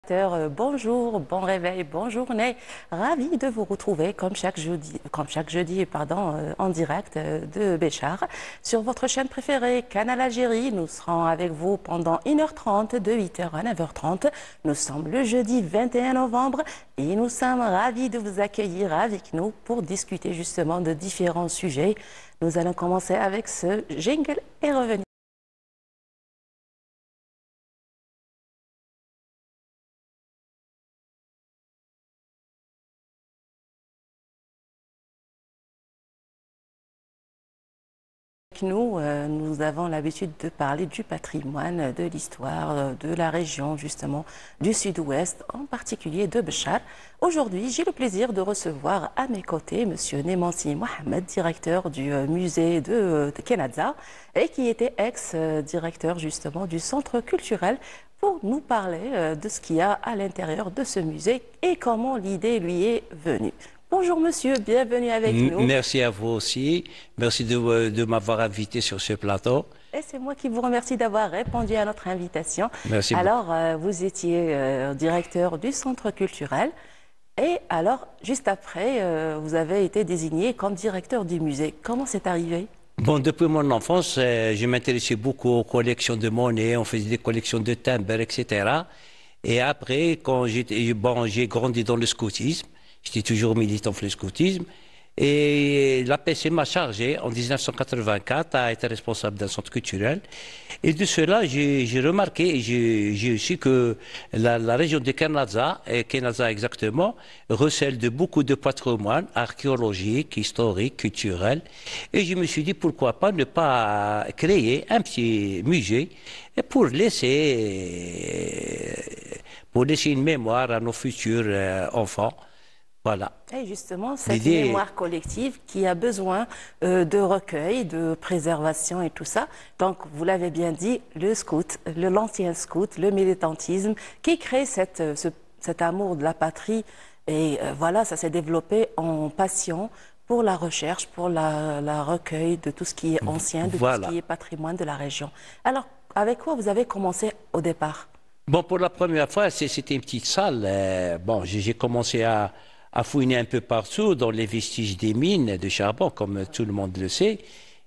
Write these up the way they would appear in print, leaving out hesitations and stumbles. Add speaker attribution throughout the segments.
Speaker 1: directeur, bonjour, bon réveil, bonne journée. Ravi de vous retrouver comme chaque jeudi, en direct de Béchar sur votre chaîne préférée, Canal Algérie. Nous serons avec vous pendant 1h30 de 8h à 9h30. Nous sommes le jeudi 21 novembre et nous sommes ravis de vous accueillir avec nous pour discuter justement de différents sujets. Nous allons commencer avec ce jingle et revenir. Nous avons l'habitude de parler du patrimoine, de l'histoire, de la région justement du sud-ouest, en particulier de Béchar. Aujourd'hui, j'ai le plaisir de recevoir à mes côtés Monsieur Nemansi Mohamed, directeur du musée de Kenazza et qui était ex-directeur justement du centre culturel pour nous parler de ce qu'il y a à l'intérieur de ce musée et comment l'idée lui est venue. Bonjour monsieur, bienvenue avec nous.
Speaker 2: Merci à vous aussi. Merci de m'avoir invité sur ce plateau.
Speaker 1: Et c'est moi qui vous remercie d'avoir répondu à notre invitation.
Speaker 2: Merci
Speaker 1: alors, vous étiez directeur du centre culturel et alors, juste après, vous avez été désigné comme directeur du musée. Comment c'est arrivé?
Speaker 2: Bon, depuis mon enfance, je m'intéressais beaucoup aux collections de monnaie, on faisait des collections de timbres, etc. Et après, quand j'ai grandi dans le scoutisme. J'étais toujours militant pour le scoutisme. Et l'APC m'a chargé en 1984 à être responsable d'un centre culturel. Et de cela, j'ai remarqué et j'ai su que la région de Kenazza, et Kenazza exactement, recèle de beaucoup de patrimoine archéologique, historique, culturel. Et je me suis dit pourquoi pas ne pas créer un petit musée pour laisser une mémoire à nos futurs enfants. Voilà.
Speaker 1: Et justement, cette mémoire collective qui a besoin de recueil, de préservation et tout ça. Donc, vous l'avez bien dit, le scout, l'ancien scout, le militantisme qui crée cet amour de la patrie. Et voilà, ça s'est développé en passion pour la recherche, pour la recueil de tout ce qui est ancien, de tout ce qui est patrimoine de la région. Alors, avec quoi vous avez commencé au départ?
Speaker 2: Bon, pour la première fois, c'était une petite salle. Bon, j'ai commencé à fouiner un peu partout dans les vestiges des mines de charbon, comme tout le monde le sait.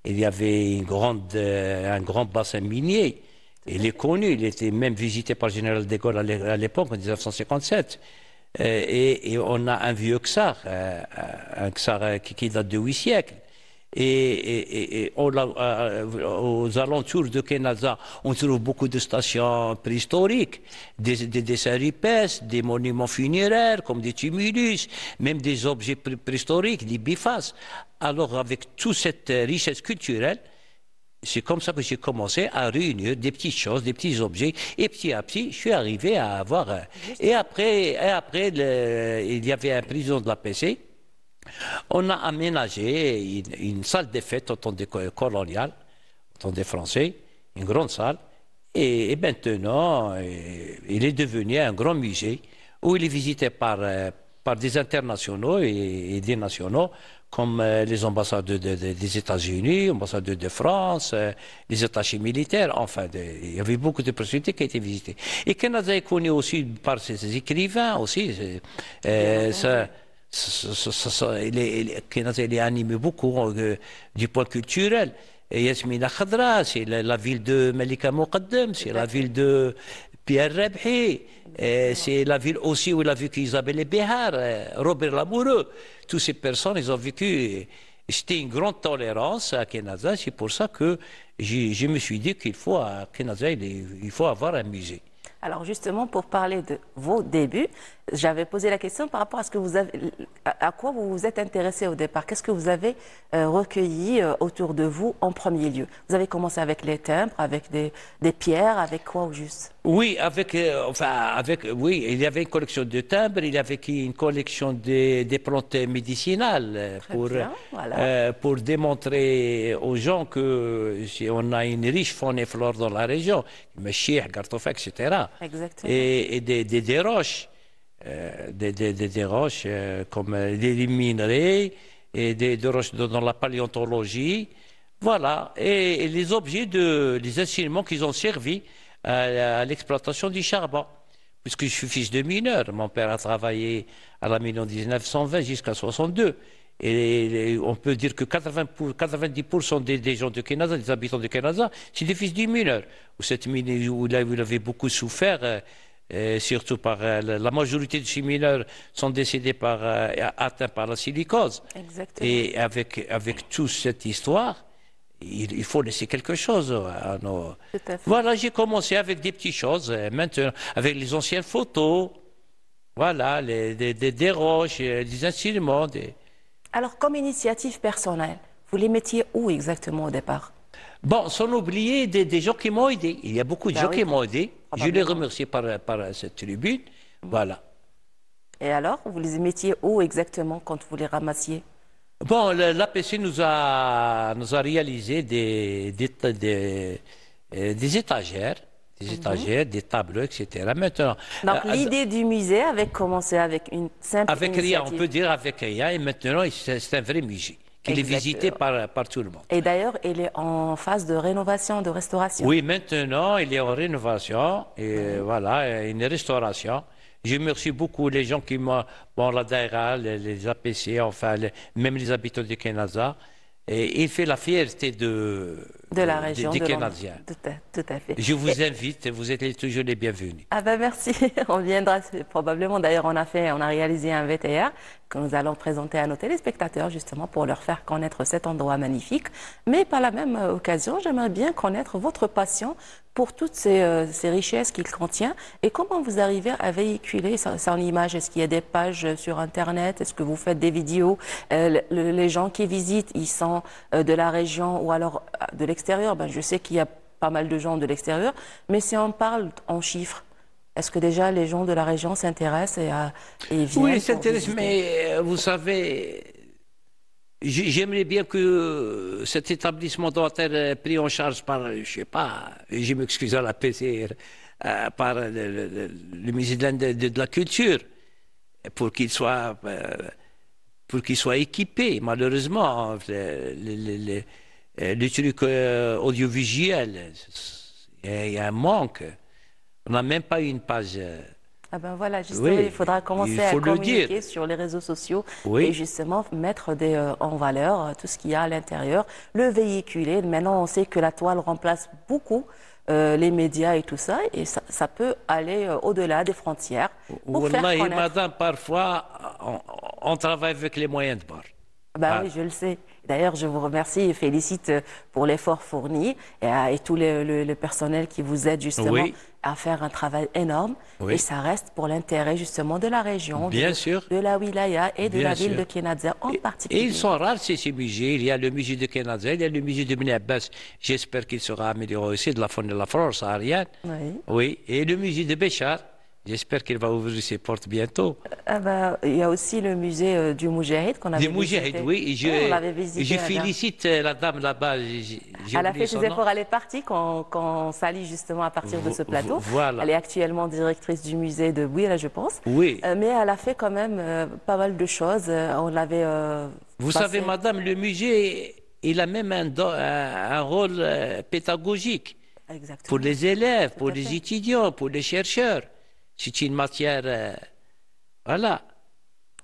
Speaker 2: Il y avait un grand bassin minier. Il est connu, il était même visité par le général de Gaulle à l'époque, en 1957. Et on a un vieux Ksar, un Ksar qui date de 8 siècles. Et aux alentours de Kenazza, on trouve beaucoup de stations préhistoriques, des dessins rupestres, des monuments funéraires comme des tumulus, même des objets préhistoriques, des bifaces. Alors avec toute cette richesse culturelle, c'est comme ça que j'ai commencé à réunir des petites choses, des petits objets, et petit à petit, je suis arrivé à avoir... Et après il y avait un président de la PC. On a aménagé une salle de fête au temps des coloniales, au temps des Français, une grande salle. Et maintenant, il est devenu un grand musée où il est visité par des internationaux et des nationaux, comme les ambassadeurs des États-Unis, ambassadeurs de France, les attachés militaires. Enfin, il y avait beaucoup de personnalités qui étaient visitées. Et Kenazza est connu aussi par ses écrivains aussi. Kenazza est animé beaucoup du point culturel. Et Yasmina Khadra, c'est la ville de Malika Moqaddam, c'est la ville de Pierre Rebhi, c'est la ville aussi où il a vécu Isabelle Behar, Robert Lamoureux. Toutes ces personnes, ils ont vécu. C'était une grande tolérance à Kenazza. C'est pour ça que je me suis dit qu'il faut à Kenazza, il faut avoir un musée.
Speaker 1: Alors justement, pour parler de vos débuts, j'avais posé la question par rapport à ce que vous avez, à quoi vous vous êtes intéressé au départ. Qu'est-ce que vous avez recueilli autour de vous en premier lieu? Vous avez commencé avec les timbres, avec des pierres, avec quoi au juste?
Speaker 2: Oui, oui, il y avait une collection de timbres, il y avait une collection des plantes médicinales pour démontrer aux gens que si on a une riche faune et flore dans la région, Machih, Gartofa, etc.
Speaker 1: Exactement.
Speaker 2: Et des roches. Des roches comme des minerais et des roches dans la paléontologie. Voilà. Et les objets, les instruments qu'ils ont servi à l'exploitation du charbon. puisque je suis fils de mineur. Mon père a travaillé à la mine en 1920 jusqu'à 62. Et on peut dire que 90% des gens de Kenasa, des habitants de Kenasa, c'est des fils du mineur. Cette mine où il avait beaucoup souffert, surtout par la majorité de ces mineurs sont décédés atteints par la silicose.
Speaker 1: Exactement.
Speaker 2: Et avec toute cette histoire, il faut laisser quelque chose à nos...
Speaker 1: Tout à fait.
Speaker 2: Voilà, j'ai commencé avec des petites choses, maintenant, avec les anciennes photos, voilà, des roches, des instruments.
Speaker 1: Alors, comme initiative personnelle, vous les mettiez où exactement au départ?
Speaker 2: Bon, sans oublier des gens qui m'ont aidé. Il y a beaucoup de gens
Speaker 1: Oui,
Speaker 2: qui m'ont aidé. Je les
Speaker 1: probablement.
Speaker 2: remercie par cette tribune. Voilà.
Speaker 1: Et alors, vous les mettiez où exactement quand vous les ramassiez?
Speaker 2: Bon, l'APC nous a réalisé des étagères, des tableaux, etc. Maintenant,
Speaker 1: Donc, l'idée du musée avait commencé avec une simple
Speaker 2: avec rien, on
Speaker 1: initiative.
Speaker 2: peut dire avec rien, et maintenant, c'est un vrai musée, qui est visité par tout le monde.
Speaker 1: Et d'ailleurs, il est en phase de rénovation, de restauration.
Speaker 2: Oui, maintenant, il est en rénovation, et voilà, une restauration. Je remercie beaucoup les gens qui m'ont, bon, la DAERA, les APC, enfin, même les habitants de Kenasa. Et il fait la fierté
Speaker 1: De la région,
Speaker 2: des
Speaker 1: de
Speaker 2: Kenasiens.
Speaker 1: tout à fait.
Speaker 2: Je vous invite, vous êtes toujours les bienvenus.
Speaker 1: Ah ben merci, on viendra probablement. D'ailleurs, on a réalisé un VTR que nous allons présenter à nos téléspectateurs justement pour leur faire connaître cet endroit magnifique. Mais par la même occasion, j'aimerais bien connaître votre passion pour toutes ces richesses qu'il contient et comment vous arrivez à véhiculer son image. Est-ce qu'il y a des pages sur Internet? Est-ce que vous faites des vidéos? Les gens qui visitent, ils sont de la région ou alors de l'extérieur. Ben, je sais qu'il y a pas mal de gens de l'extérieur, mais si on parle en chiffres, est-ce que déjà les gens de la région s'intéressent et viennent?
Speaker 2: Oui, ils
Speaker 1: pour
Speaker 2: s'intéressent,
Speaker 1: visiter?
Speaker 2: mais vous savez, j'aimerais bien que cet établissement doit être pris en charge par, je sais pas, je m'excuse à la PCR, par le ministère de la Culture, pour pour qu'il soit équipé. Malheureusement, le truc audiovisuel, il y a un manque. On n'a même pas une page.
Speaker 1: Ah ben voilà, justement,
Speaker 2: Oui,
Speaker 1: il faudra commencer
Speaker 2: il
Speaker 1: à
Speaker 2: faut le
Speaker 1: communiquer
Speaker 2: dire.
Speaker 1: sur les réseaux sociaux
Speaker 2: Oui.
Speaker 1: et justement mettre en valeur tout ce qu'il y a à l'intérieur, le véhiculer. Maintenant, on sait que la toile remplace beaucoup les médias et tout ça, et ça peut aller au-delà des frontières pour faire
Speaker 2: Wallahi,
Speaker 1: connaître.
Speaker 2: madame, parfois, on travaille avec les moyens de bord.
Speaker 1: Ben
Speaker 2: Ah.
Speaker 1: oui, je le sais. D'ailleurs, je vous remercie et félicite pour l'effort fourni et tout le personnel qui vous aide justement
Speaker 2: Oui.
Speaker 1: à faire un travail énorme.
Speaker 2: Oui.
Speaker 1: Et ça reste pour l'intérêt justement de la région,
Speaker 2: Bien sûr.
Speaker 1: de la wilaya et de
Speaker 2: Bien
Speaker 1: la ville
Speaker 2: sûr.
Speaker 1: de Kenadzer en
Speaker 2: Et
Speaker 1: particulier.
Speaker 2: ils sont rares, ces musées. Il y a le musée de Kenadzer, il y a le musée de Bnei Abbas. J'espère qu'il sera amélioré aussi, de la faune de la flore saharienne.
Speaker 1: Oui.
Speaker 2: Oui. Et le musée de Béchar. J'espère qu'il va ouvrir ses portes bientôt.
Speaker 1: Ah ben, il y a aussi le musée du Moujahid qu'on avait
Speaker 2: Des Moujahid,
Speaker 1: visité.
Speaker 2: oui.
Speaker 1: Oui, on l'avait visité.
Speaker 2: Je
Speaker 1: la dernière.
Speaker 2: félicite la dame là-bas. J'ai
Speaker 1: Elle a
Speaker 2: oublié
Speaker 1: fait
Speaker 2: son
Speaker 1: ses
Speaker 2: nom.
Speaker 1: efforts, elle est partie qu'on salue justement à partir de ce plateau.
Speaker 2: Voilà.
Speaker 1: Elle est actuellement directrice du musée de Bouira, je pense.
Speaker 2: Oui.
Speaker 1: Mais elle a fait quand même pas mal de choses. On l'avait.
Speaker 2: Vous
Speaker 1: passé-
Speaker 2: savez, madame, le musée, il a même un rôle pédagogique
Speaker 1: Exactement.
Speaker 2: pour les élèves,
Speaker 1: Tout
Speaker 2: pour
Speaker 1: à
Speaker 2: les
Speaker 1: fait.
Speaker 2: étudiants, pour les chercheurs. C'est une matière. Voilà.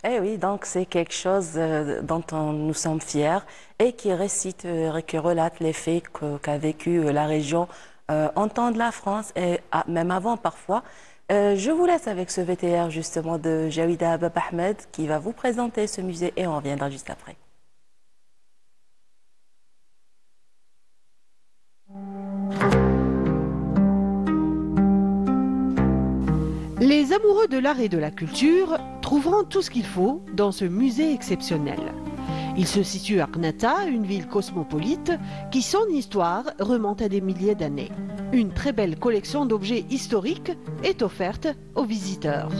Speaker 1: Eh oui, donc c'est quelque chose dont nous sommes fiers et qui récite, qui relate les faits qu'a vécu la région en temps de la France et même avant parfois. Je vous laisse avec ce VTR justement de Jawida Abab Ahmed qui va vous présenter ce musée et on reviendra juste après.
Speaker 3: Les amoureux de l'art et de la culture trouveront tout ce qu'il faut dans ce musée exceptionnel. Il se situe à Qnata, une ville cosmopolite qui, son histoire, remonte à des milliers d'années. Une très belle collection d'objets historiques est offerte aux visiteurs.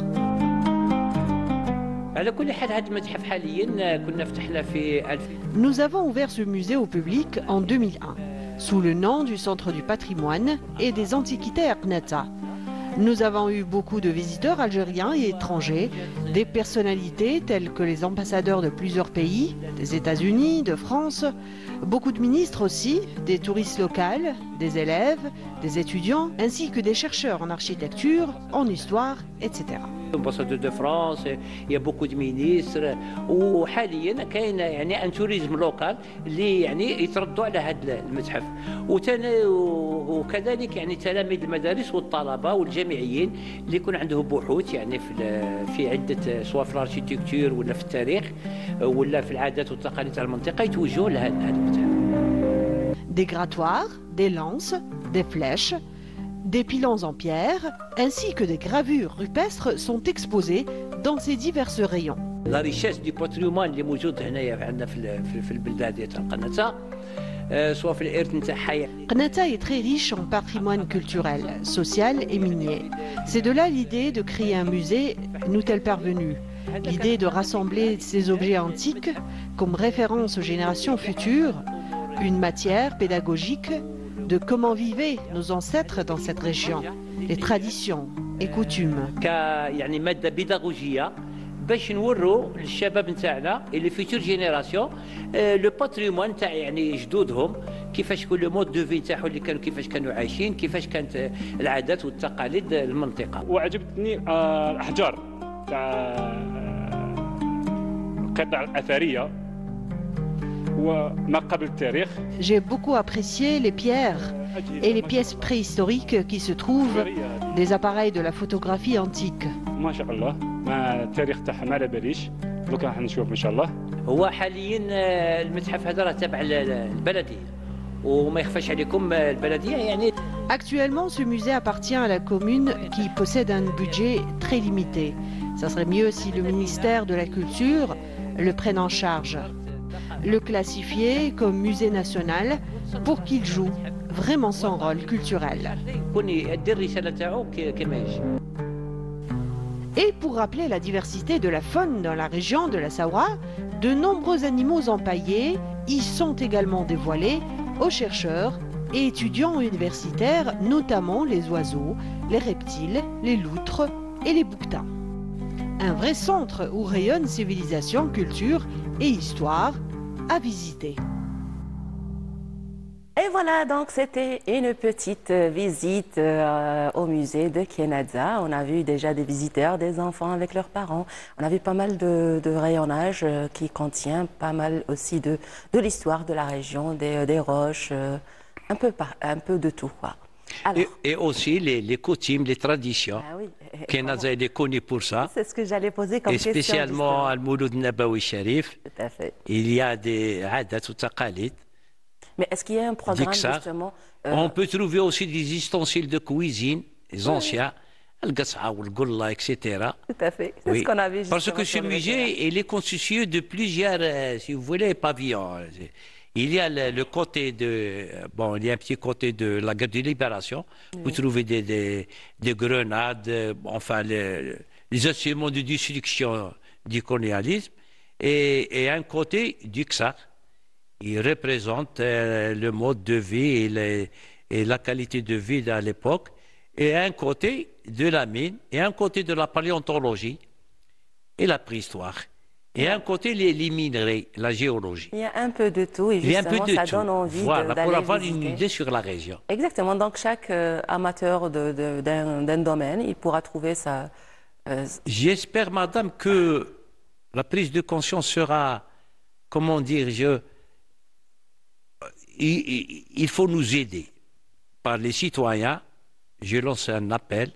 Speaker 2: على كل حال هذا المتحف حاليا كنا فتحنا في
Speaker 3: Nous avons ouvert ce musée au public en 2001, sous le nom du Centre du patrimoine et des antiquités à Qnata. Nous avons eu beaucoup de visiteurs algériens et étrangers, des personnalités telles que les ambassadeurs de plusieurs pays, des États-Unis, de France, beaucoup de ministres aussi, des touristes locaux, des élèves, des étudiants, ainsi que des chercheurs en architecture, en histoire, etc.
Speaker 2: Ambassadeur de France, il y a beaucoup de ministres وحاليا كاين يعني ان توريزم لوكال اللي يعني يتردوا على هذا المتحف وكذلك يعني تلاميذ المدارس والطلبه والجامعيين اللي يكون عندهم بحوث يعني في عده سواء في الاركيتكتور ولا في التاريخ ولا في العادات والتقاليد تاع المنطقه يتوجهوا لهذا المتحف.
Speaker 3: Des grattoirs, des lances, des flèches, des pilons en pierre, ainsi que des gravures rupestres sont exposées dans ces divers rayons.
Speaker 2: لا ريشيس دي باتريمون اللي موجود هنايا عندنا في البلدة ديال قناطة سواء في الارث نتاعها.
Speaker 3: Qanata est très riche en patrimoine culturel, social et minier. C'est de là l'idée de créer un musée, nous-t-elle parvenue. L'idée de rassembler ces objets antiques comme référence aux générations futures, une matière pédagogique de comment vivaient nos ancêtres dans cette région, les traditions et coutumes.
Speaker 2: يعني مادة بيداغوجية باش نوروا للشباب نتاعنا اللي فيتور جينيراسيون لو باتريمون تاع يعني جدودهم كيفاش يكون لو مود دو في نتاعهم اللي كانوا كيفاش كانوا عايشين كيفاش كانت العادات والتقاليد المنطقة.
Speaker 4: وعجبتني الأحجار تاع القطع الأثرية وما قبل التاريخ.
Speaker 3: J'ai beaucoup apprécié les pierres et les pièces préhistoriques qui se trouvent, des appareils de la photographie antique.
Speaker 4: ما شاء الله ما التاريخ تاعها ما على باليش دوكا راح نشوف ان شاء الله.
Speaker 2: هو حاليا المتحف هذا راه تابع البلدية وما يخفاش عليكم البلدية يعني.
Speaker 3: Actuellement, ce musée appartient à la commune qui possède un budget très limité. Ça serait mieux si le ministère de la Culture le prenne en charge, le classifier comme musée national pour qu'il joue vraiment son rôle culturel. Et pour rappeler la diversité de la faune dans la région de la Saoura, de nombreux animaux empaillés y sont également dévoilés aux chercheurs et étudiants universitaires, notamment les oiseaux, les reptiles, les loutres et les bouquetins. Un vrai centre où rayonne civilisation, culture et histoire à visiter.
Speaker 1: Et voilà, donc c'était une petite visite au musée de Kienadza. On a vu déjà des visiteurs, des enfants avec leurs parents. On a vu pas mal de rayonnage qui contient pas mal aussi de l'histoire de la région, des roches, un peu de tout, quoi. Alors,
Speaker 2: et aussi les coutumes, les traditions.
Speaker 1: ah oui,
Speaker 2: Kienadza est connu pour ça.
Speaker 1: c'est ce que j'allais poser comme
Speaker 2: Et
Speaker 1: question.
Speaker 2: spécialement
Speaker 1: justement.
Speaker 2: à Mouloud Nabawi Sharif,
Speaker 1: Tout à fait.
Speaker 2: il y a des adat ou taqalid.
Speaker 1: Mais est-ce qu'il y a un programme
Speaker 2: Diksar.
Speaker 1: justement
Speaker 2: On peut trouver aussi des ustensiles de cuisine, les anciens, le gatsa ou le golla, etc.
Speaker 1: Tout à fait. C'est
Speaker 2: Oui.
Speaker 1: ce qu'on a vu
Speaker 2: Parce
Speaker 1: justement
Speaker 2: que ce
Speaker 1: sur le
Speaker 2: musée, il est constitué de plusieurs, si vous voulez, pavillons. Il y a le côté de, bon, il y a un petit côté de la guerre de libération. Vous trouvez des grenades, enfin, les instruments de destruction du colonialisme. Et un côté du Ksar. Il représente le mode de vie et la qualité de vie à l'époque. Et un côté de la mine, et un côté de la paléontologie et la préhistoire. Et un côté les minerais, la géologie.
Speaker 1: Il y a un peu de tout et
Speaker 2: Il y a un peu
Speaker 1: justement
Speaker 2: de
Speaker 1: ça
Speaker 2: tout.
Speaker 1: donne envie
Speaker 2: Voilà,
Speaker 1: d'aller
Speaker 2: pour avoir
Speaker 1: visiter.
Speaker 2: une idée sur la région.
Speaker 1: Exactement. Donc chaque amateur d'un domaine, il pourra trouver sa.
Speaker 2: J'espère, madame, que la prise de conscience sera, comment dire, il faut nous aider par les citoyens. Je lance un appel.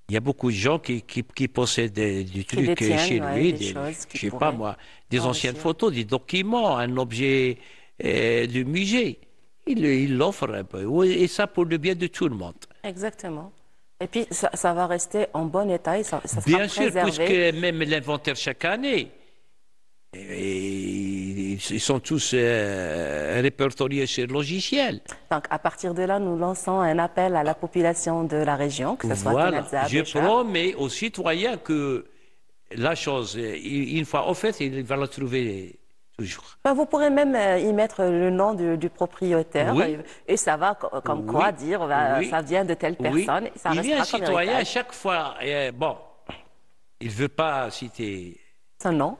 Speaker 2: Il y a beaucoup de gens qui possèdent des trucs
Speaker 1: détiennent,
Speaker 2: chez
Speaker 1: ouais,
Speaker 2: lui,
Speaker 1: des choses qui
Speaker 2: je sais pas
Speaker 1: pourraient
Speaker 2: moi, des anciennes
Speaker 1: enrichir.
Speaker 2: photos, des documents, un objet de musée. Il l'offre un peu. Et ça pour le bien de tout le monde.
Speaker 1: Exactement. Et puis ça va rester en bon état et ça sera
Speaker 2: Bien sûr,
Speaker 1: préservé.
Speaker 2: puisque même l'inventaire chaque année, ils sont tous répertoriés sur le logiciel.
Speaker 1: Donc à partir de là, nous lançons un appel à la population de la région, que ce soit
Speaker 2: Voilà,
Speaker 1: Kienadza,
Speaker 2: je
Speaker 1: Béchar.
Speaker 2: promets aux citoyens que la chose, une fois au fait, il va la trouver toujours.
Speaker 1: Ben, vous pourrez même y mettre le nom du propriétaire
Speaker 2: Oui.
Speaker 1: et ça va comme
Speaker 2: Oui.
Speaker 1: quoi dire ben,
Speaker 2: Oui.
Speaker 1: ça vient de telle
Speaker 2: Oui.
Speaker 1: personne. Et ça
Speaker 2: Il y a un
Speaker 1: restera comme
Speaker 2: citoyen à
Speaker 1: héritage.
Speaker 2: chaque fois, bon, il ne veut pas citer,
Speaker 1: Son nom.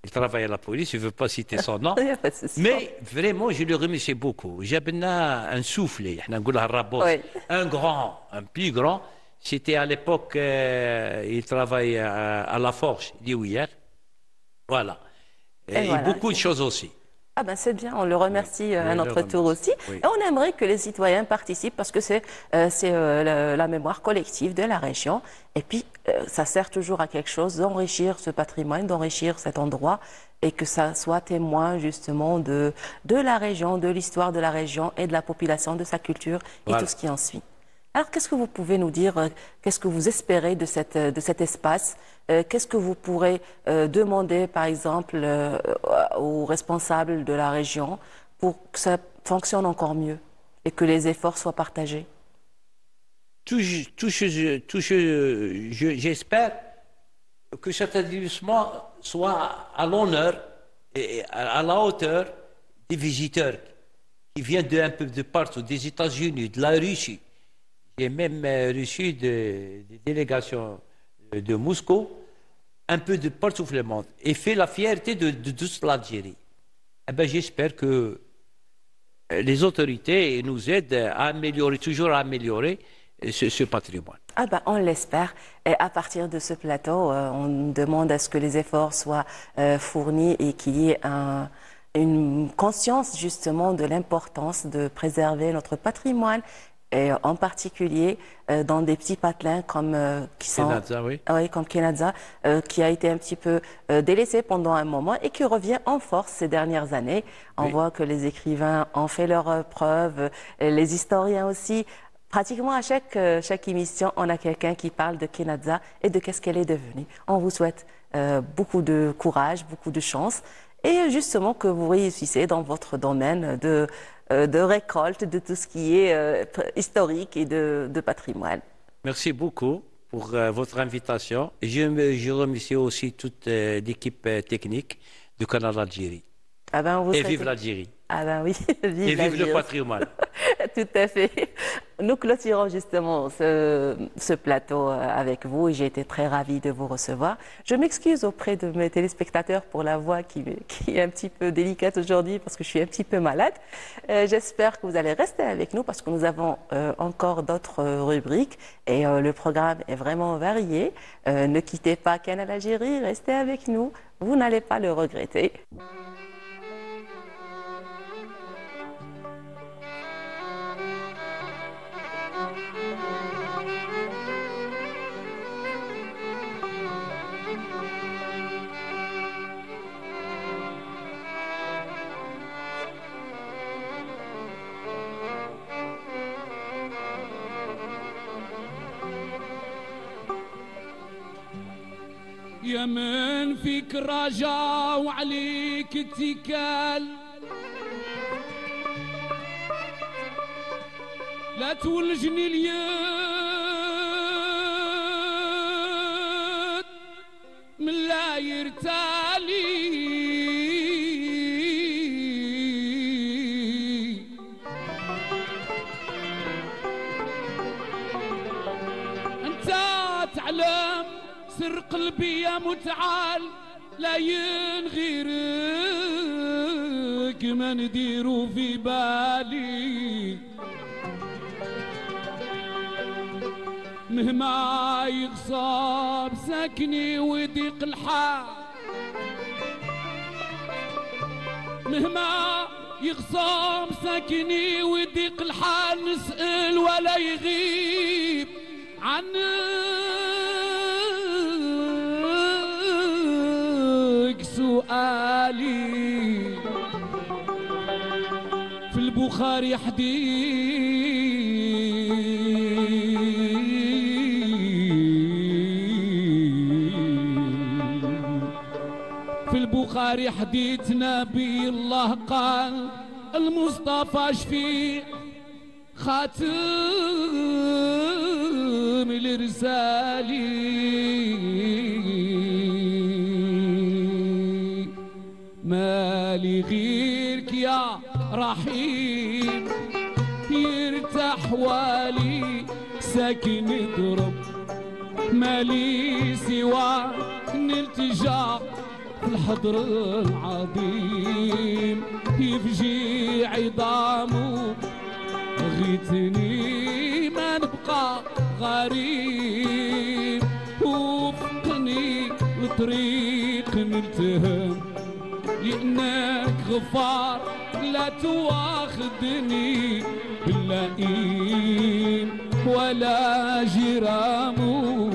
Speaker 2: il travaille à la police, il ne veut pas citer son nom.
Speaker 1: Il n'y a pas de souci.
Speaker 2: Mais vraiment, je le remercie beaucoup. Jabna un soufflet,
Speaker 1: Oui.
Speaker 2: un grand, un plus grand. C'était à l'époque, il travaille à la Forge, dit hier. Voilà. Et
Speaker 1: voilà.
Speaker 2: beaucoup de choses aussi.
Speaker 1: Ah ben c'est bien, on le remercie à
Speaker 2: Oui,
Speaker 1: notre
Speaker 2: le
Speaker 1: tour
Speaker 2: remercie.
Speaker 1: aussi.
Speaker 2: Oui.
Speaker 1: Et on aimerait que les citoyens participent parce que c'est la mémoire collective de la région. Et puis, ça sert toujours à quelque chose d'enrichir ce patrimoine, d'enrichir cet endroit et que ça soit témoin justement de la région, de l'histoire de la région et de la population, de sa culture et
Speaker 2: Voilà.
Speaker 1: tout ce qui en suit. Alors, qu'est-ce que vous pouvez nous dire? Qu'est-ce que vous espérez de cet espace? Qu'est-ce que vous pourrez demander, par exemple, aux responsables de la région pour que ça fonctionne encore mieux et que les efforts soient partagés?
Speaker 2: J'espère que cet établissement soit à l'honneur et à la hauteur des visiteurs qui viennent un peu de partout, des États-Unis, de la Russie. J'ai même reçu des délégations de Moscou, un peu de partout dans le monde, et fait la fierté de toute l'Algérie. Eh ben, j'espère que les autorités nous aident à améliorer, toujours à améliorer ce patrimoine.
Speaker 1: Ah ben, on l'espère. Et à partir de ce plateau, on demande à ce que les efforts soient fournis et qu'il y ait une conscience justement de l'importance de préserver notre patrimoine et en particulier dans des petits patelins comme qui sont
Speaker 2: Kenadza, oui.
Speaker 1: oui, comme Kenadza, qui a été un petit peu délaissé pendant un moment et qui revient en force ces dernières années. On
Speaker 2: Oui.
Speaker 1: voit que les écrivains ont fait leurs preuves, les historiens aussi. Pratiquement à chaque émission, on a quelqu'un qui parle de Kenadza et de qu'est-ce qu'elle est devenue. On vous souhaite beaucoup de courage, beaucoup de chance et justement que vous réussissez dans votre domaine de récolte de tout ce qui est historique et de patrimoine.
Speaker 2: Merci beaucoup pour votre invitation. Je remercie aussi toute l'équipe technique du Canal d'Algérie.
Speaker 1: Ah ben, on vous
Speaker 2: Et
Speaker 1: souhaite-
Speaker 2: vive l'Algérie.
Speaker 1: Ah ben oui,
Speaker 2: Et vive le
Speaker 1: l'Algérie.
Speaker 2: patrimoine.
Speaker 1: Tout à fait. Nous clôturons justement ce plateau avec vous et j'ai été très ravie de vous recevoir. Je m'excuse auprès de mes téléspectateurs pour la voix qui est un petit peu délicate aujourd'hui parce que je suis un petit peu malade. J'espère que vous allez rester avec nous parce que nous avons encore d'autres rubriques et le programme est vraiment varié. Ne quittez pas Canal Algérie, restez avec nous. Vous n'allez pas le regretter.
Speaker 5: يا من فيك رجا وعليك اتكال لا تولجني اليد من لا يرتالي انت تعلم سر قلبي يا متعال لا ينغيرك ما نديرو في بالي مهما يغصب ساكني ويضيق الحال مهما يغصب ساكني ويضيق الحال نسأل ولا يغيب عنك سؤالي في البخاري في البخاري حديث نبي الله قال المصطفى شفيع خاتم الرسالي مالي مالي غيرك يا رحيم يرتاح والي ساكن درب مالي سوى نلتجا في الحضر العظيم يفجي عظامه غيتني ما نبقى غريب وفقني لطريق نلتهم لأنك غفار لا تواخذني باللئيم ولا جرامه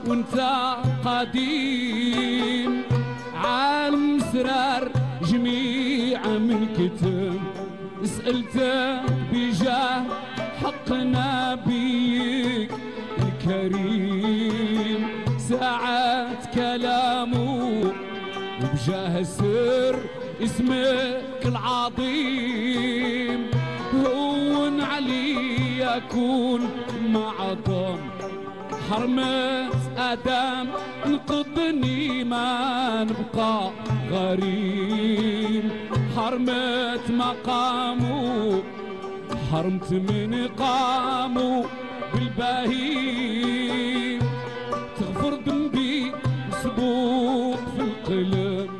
Speaker 5: وانت قديم عالم سرار جميع من كتم سألتك بجاه حق نبيك الكريم ساعات كلامه وبجاه سر اسمك العظيم هون علي يكون معظم حرمة آدم نقضني ما نبقى غريب حرمة مقامه حرمت من قامه بالبهيم تغفر ذنبي مسبوق في القلب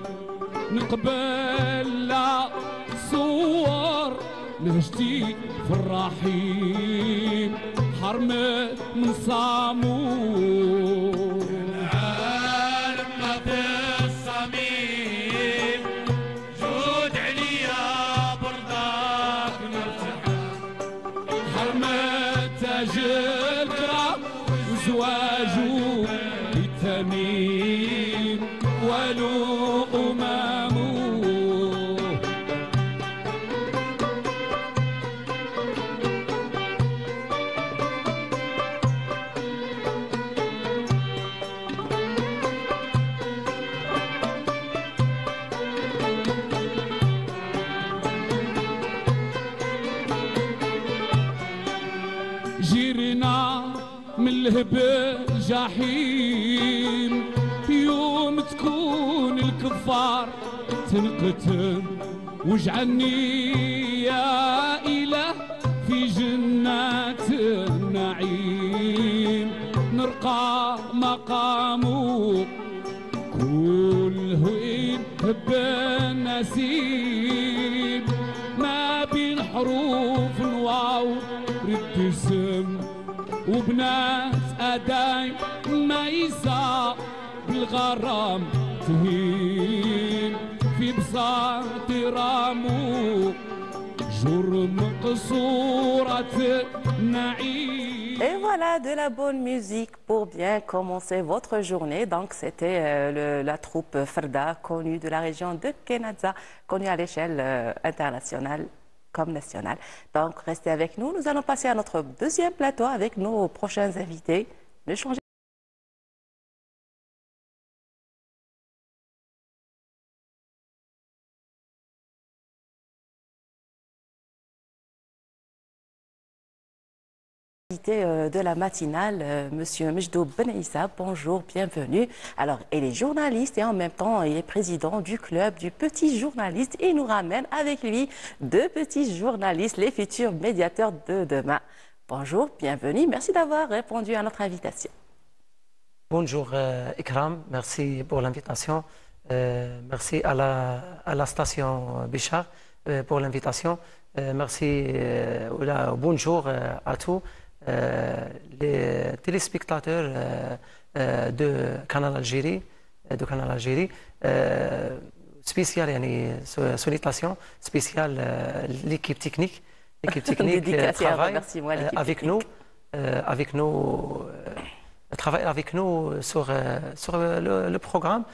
Speaker 5: نقبل لا صور نهجتي في الرحيم حرمة من صامو
Speaker 6: العالم ما في الصميم جود عليا برضاك نرتاح
Speaker 5: حرمة تاج الكرام وزواجه بالتميم ولو أمامه من الهبل جحيم يوم تكون الكفار تنقتل واجعلني يا إله في جنات النعيم نرقى مقامه كله ينهب النسيم ما بين حروف الواو رد اسم وبنات أداي ما يسا بالغرام تهين في بساط رامو جرم قصورة نعيم.
Speaker 1: Et voilà de la bonne musique pour bien commencer votre journée. Donc c'était la troupe Farda, connue de la région de Kenadza, connue à l'échelle internationale comme nationale. Donc restez avec nous. Nous allons passer à notre deuxième plateau avec nos prochains invités. Ne changez de la matinale, Monsieur Mejdou Benaïssa, bonjour, bienvenue. Alors, il est journaliste et en même temps, il est président du club du petit journaliste et il nous ramène avec lui deux petits journalistes, les futurs médiateurs de demain. Bonjour, bienvenue, merci d'avoir répondu à notre invitation.
Speaker 7: Bonjour Ikram, merci pour l'invitation. Merci à la station Bichar pour l'invitation. Merci, bonjour à tous. Les téléspectateurs de Canal Algérie, spécial, salutation spéciale l'équipe technique
Speaker 1: Dédicace et un
Speaker 7: travaille
Speaker 1: remerciement à l'équipe
Speaker 7: avec
Speaker 1: technique.
Speaker 7: travaille avec nous sur le programme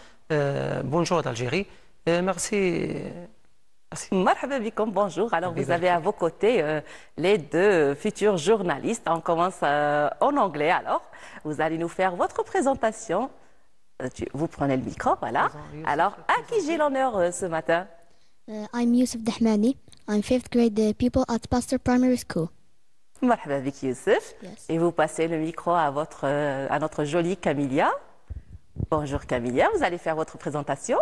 Speaker 7: Bonjour d'Algérie. Merci.
Speaker 1: Marhaba bikoum, bonjour. Alors, vous
Speaker 7: Marhaba
Speaker 1: avez à vos côtés les deux futurs journalistes. On commence en anglais alors. Vous allez nous faire votre présentation. Vous prenez le micro, voilà. Alors, à qui j'ai l'honneur ce matin?
Speaker 8: I'm Youssef Dahmani. I'm 5th grade pupil at Pasteur Primary School.
Speaker 1: Marhaba bik Youssef.
Speaker 8: Yes.
Speaker 1: Et vous passez le micro à notre jolie Camilia. Bonjour Camilia, vous allez faire votre présentation.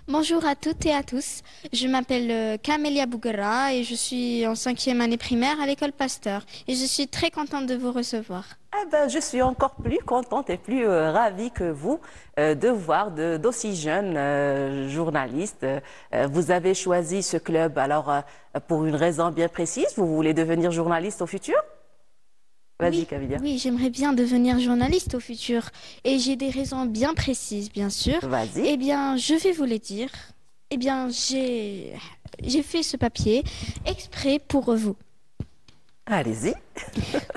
Speaker 9: Bonjour à toutes et à tous. Je m'appelle Camélia Bouguera et je suis en 5e année primaire à l'école Pasteur. Et je suis très contente de vous recevoir.
Speaker 1: Eh ben, je suis encore plus contente et plus ravie que vous de voir d'aussi jeunes journalistes. Vous avez choisi ce club alors pour une raison bien précise. Vous voulez devenir journaliste au futur? Vas-y, Camilia.
Speaker 9: Oui, j'aimerais bien devenir journaliste au futur. Et j'ai des raisons bien précises, bien sûr.
Speaker 1: Vas-y.
Speaker 9: Eh bien, je vais vous les dire. Eh bien, j'ai fait ce papier exprès pour vous.
Speaker 1: Allez-y.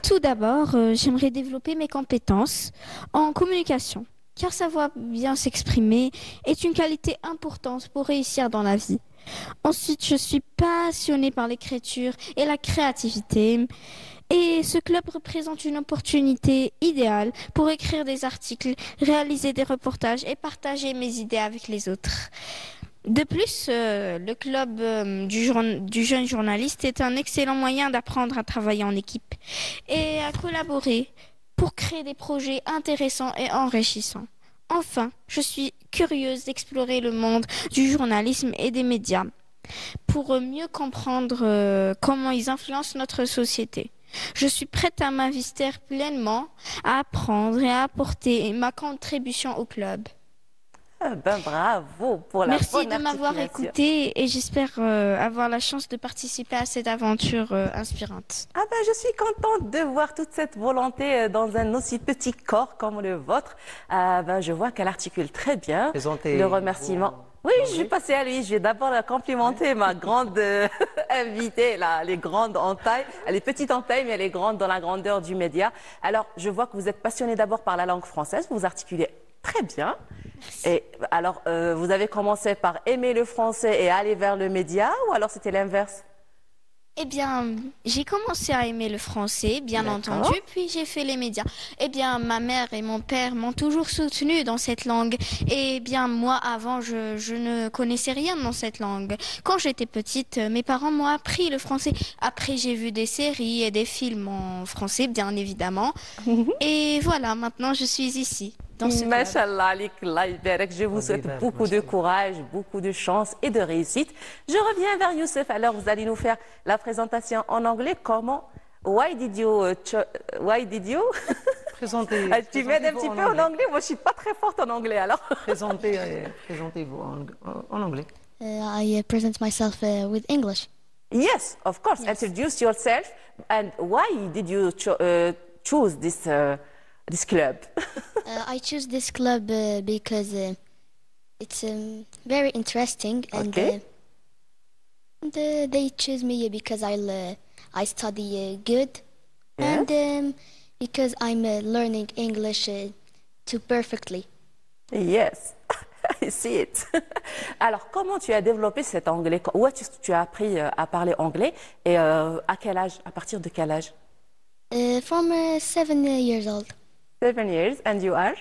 Speaker 9: Tout d'abord, j'aimerais développer mes compétences en communication, car savoir bien s'exprimer est une qualité importante pour réussir dans la vie. Ensuite, je suis passionnée par l'écriture et la créativité. Et ce club représente une opportunité idéale pour écrire des articles, réaliser des reportages et partager mes idées avec les autres. De plus, le club du jeune journaliste est un excellent moyen d'apprendre à travailler en équipe et à collaborer pour créer des projets intéressants et enrichissants. Enfin, je suis curieuse d'explorer le monde du journalisme et des médias pour mieux comprendre comment ils influencent notre société. Je suis prête à m'investir pleinement, à apprendre et à apporter ma contribution au club.
Speaker 1: Ben, bravo pour la
Speaker 9: Merci
Speaker 1: bonne
Speaker 9: de m'avoir
Speaker 1: articulation.
Speaker 9: écouté et j'espère avoir la chance de participer à cette aventure inspirante.
Speaker 1: Ah ben, je suis contente de voir toute cette volonté dans un aussi petit corps comme le vôtre. Ben, je vois qu'elle articule très bien.
Speaker 7: Présentez
Speaker 1: Le remerciement. Oui, je vais passer à lui. Je vais d'abord complimenter ma grande invitée, là, les grandes en taille. Elle est petite en taille, mais elle est grande dans la grandeur du média. Alors, je vois que vous êtes passionné d'abord par la langue française. Vous articulez très bien.
Speaker 9: Merci.
Speaker 1: Et alors, vous avez commencé par aimer le français et aller vers le média, ou alors c'était l'inverse?
Speaker 9: Eh bien, j'ai commencé à aimer le français, bien
Speaker 1: D'accord.
Speaker 9: entendu, puis j'ai fait les médias. Eh bien, ma mère et mon père m'ont toujours soutenue dans cette langue. Et bien, moi, avant, je ne connaissais rien dans cette langue. Quand j'étais petite, mes parents m'ont appris le français. Après, j'ai vu des séries et des films en français, bien évidemment. Et voilà, maintenant, je suis ici, dans ce club.
Speaker 1: Mashallah, alik, Allah yabarak. Je vous souhaite
Speaker 7: Yabarak,
Speaker 1: beaucoup de
Speaker 7: mashallah.
Speaker 1: courage, beaucoup de chance et de réussite. Je reviens vers Youssef. Alors, vous allez nous faire la présentation en anglais. Comment? Why did you
Speaker 7: Présentez,
Speaker 1: Tu m'aides un
Speaker 7: présentez-vous
Speaker 1: petit
Speaker 7: en
Speaker 1: peu en anglais. Moi, je suis pas très forte en anglais, alors.
Speaker 7: Présentez-vous en anglais.
Speaker 8: I present myself with English.
Speaker 1: Yes, of course. Introduce yourself. And why did you choose this club?
Speaker 8: I choose this club because it's very interesting, and,
Speaker 1: Okay.
Speaker 8: They choose me because I study good,
Speaker 1: Yeah.
Speaker 8: and because I'm learning English too perfectly.
Speaker 1: Yes, I see it. Alors, comment tu as développé cet anglais? Où est-ce que tu as appris à parler anglais? Et à quel âge? À partir de quel âge?
Speaker 8: From 7 years old,
Speaker 1: 7 years, and you are?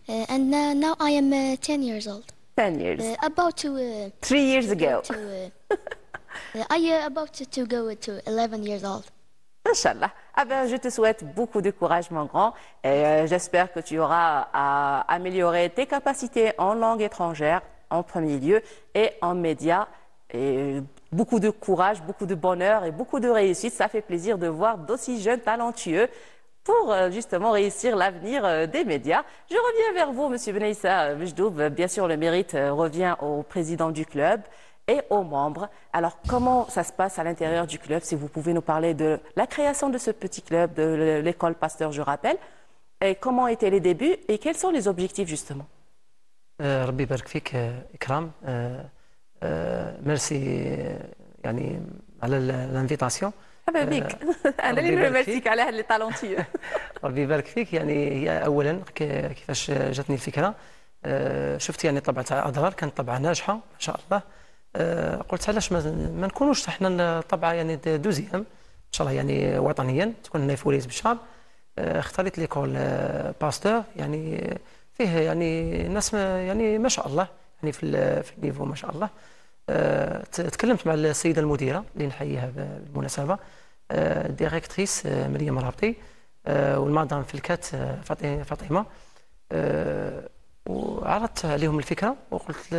Speaker 8: and now I am 10 years old.
Speaker 1: 10 years.
Speaker 8: About to
Speaker 1: 3 years ago.
Speaker 8: about to go to 11 years old.
Speaker 1: Inch'Allah. Ah ben, je te souhaite beaucoup de courage, mon grand. Et j'espère que tu auras à améliorer tes capacités en langue étrangère, en premier lieu, et en médias. Et beaucoup de courage, beaucoup de bonheur et beaucoup de réussite. Ça fait plaisir de voir d'aussi jeunes talentueux pour justement réussir l'avenir des médias. Je reviens vers vous, Monsieur Benaïssa Mejdoub. Bien sûr, le mérite revient au président du club et aux membres. Alors, comment ça se passe à l'intérieur du club? Si vous pouvez nous parler de la création de ce petit club, de l'école Pasteur, je rappelle, et comment étaient les débuts et quels sont les objectifs justement?
Speaker 7: ربي يبارك فيك إكرام. ميرسي يعني على الانفيتاسيون.
Speaker 1: مرحبا بك. انا اللي نمسيك على هذه التالونتيه.
Speaker 7: ربي يبارك فيك. يعني هي اولا كيفاش جاتني الفكره، شفت يعني طبعه تاع اضرار كانت طبعه ناجحه ما شاء الله. قلت علاش ما نكونوش حنا الطبعه يعني دوزيام ان شاء الله يعني وطنيا تكون هنا في وليد بشار. اختاريت ليكول باستور يعني فيه يعني ناس يعني ما شاء الله يعني في النيفو ما شاء الله. تكلمت مع السيده المديره اللي نحييها بالمناسبه، ديريكتريس مريم رابطي، والمدام فلكات فاطمه، وعرضت عليهم الفكره وقلت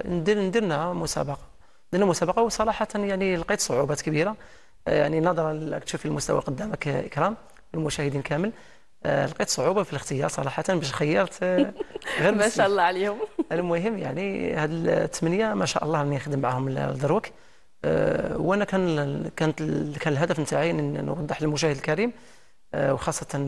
Speaker 7: ندير مسابقه. درنا مسابقه وصراحه يعني لقيت صعوبات كبيره، يعني نظرا تشوف المستوى قدامك اكرام المشاهدين كامل، لقيت صعوبه في الاختيار صراحه باش خيرت غير
Speaker 1: ما شاء الله عليهم.
Speaker 7: المهم يعني هاد الثمانيه ما شاء الله راني نخدم معاهم دروك. وانا كان الهدف نتاعي ان نوضح للمشاهد الكريم وخاصه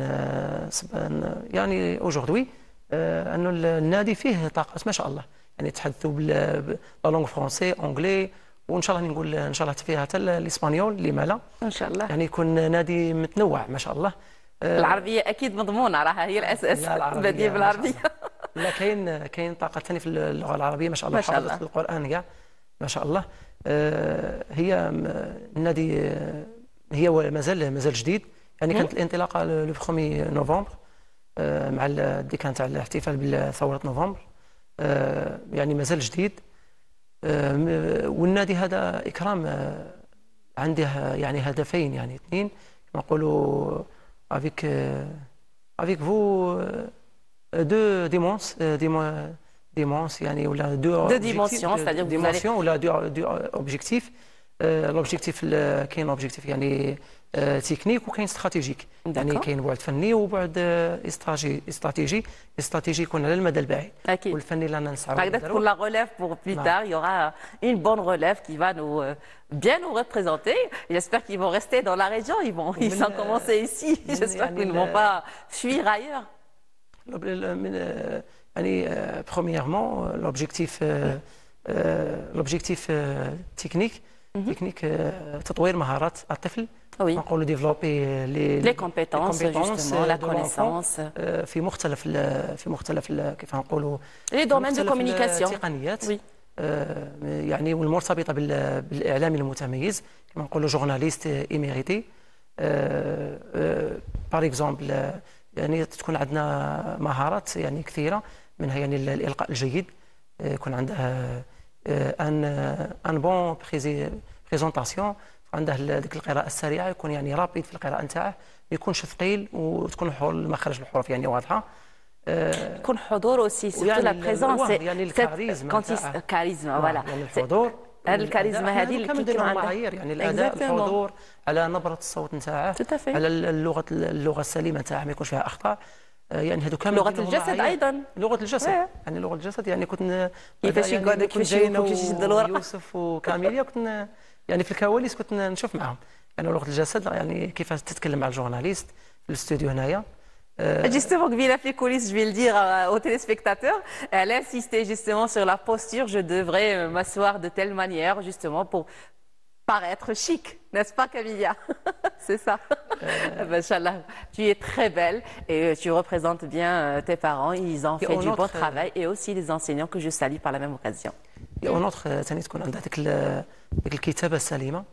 Speaker 7: يعني اوجوردي انه النادي فيه طاقات ما شاء الله، يعني يتحدثوا باللونغ فرونسي اونغلي، وان شاء الله نقول ان شاء الله فيها حتى الاسبانيول لما لا
Speaker 1: ان شاء الله،
Speaker 7: يعني يكون نادي متنوع ما شاء الله.
Speaker 1: العربيه اكيد مضمونه راها هي الاساس، بدي بالعربيه.
Speaker 7: لا كاين طاقه ثاني في اللغه العربيه ما شاء الله، حافظه القران كاع ما شاء الله. هي النادي هي مازال جديد، يعني كانت الانطلاقه لو 1 نوفمبر مع الذكرى تاع الاحتفال بثوره نوفمبر، يعني مازال جديد. والنادي هذا اكرام عنده يعني هدفين، يعني اثنين كما نقولوا avec vous deux dimensions يعني ولا deux dimensions ولا deux objectifs. l'objectif كاين اوبجيكتيف يعني تكنيك وكاين استراتيجيك، يعني كاين بعد فني وبعد استراتيجي يكون على المدى البعيد.
Speaker 1: أكيد.
Speaker 7: والفني لنا نسعى
Speaker 1: pour la relève pour plus tard, il y aura une bonne relève qui va nous bien nous représenter. J'espère qu'ils vont rester dans la région, ils sont commencés ici. J'espère qu'ils ne vont pas fuir ailleurs.
Speaker 7: يعني premièrement l'objectif technique تطوير مهارات الطفل، نقولوا ديفلوبي
Speaker 1: لي كومبيتونس جوستومون لا كونيسونس
Speaker 7: في مختلف كيف نقولوا
Speaker 1: لي دومين دو كومونيكاسيون
Speaker 7: التقنيات يعني والمرتبطه بالاعلامي المتميز كما نقولوا جورناليست ايميريتي باغ اكزومبل. يعني تكون عندنا مهارات يعني كثيره منها يعني الالقاء الجيد، يكون عندها ان بون بريزونطاسيون، عنده ديك القراءه السريعه، يكون يعني رابيد في القراءه نتاعه، ما يكونش ثقيل وتكون مخرج الحروف يعني واضحه،
Speaker 1: يكون حضور اوسي سورتو لا بريزونس
Speaker 7: يعني الكاريزما
Speaker 1: فوالا
Speaker 7: يعني الحضور.
Speaker 1: هذه الكاريزما هذه اللي
Speaker 7: كنديروا معايير يعني الاداء الحضور على نبره الصوت نتاعه، على اللغه السليمه نتاعه ما يكونش فيها اخطاء، يعني هذو كامل
Speaker 1: لغه الجسد ايضا
Speaker 7: لغه الجسد يعني لغه الجسد يعني كنت
Speaker 1: كيفاش يقعد كيفاش يشد الورقه
Speaker 7: يوسف وكاميليا كنت يعني في الكواليس كنت نشوف معهم يعني لغه الجسد يعني كيفاش تتكلم مع الجورناليست في الاستوديو هنايا.
Speaker 1: Justement, Gbila fait coulisses, je vais le dire aux téléspectateurs. Elle a insisté justement sur la posture. Je devrais m'asseoir de telle manière, justement, pour paraître chic, n'est-ce pas, Camilla? C'est ça. Inch'Allah, tu es très belle et tu représentes bien tes parents. Ils ont fait du bon travail et aussi les enseignants que je salue par la même occasion.
Speaker 7: ونوتر ثاني تكون عندها ديك الكتابه السليمه،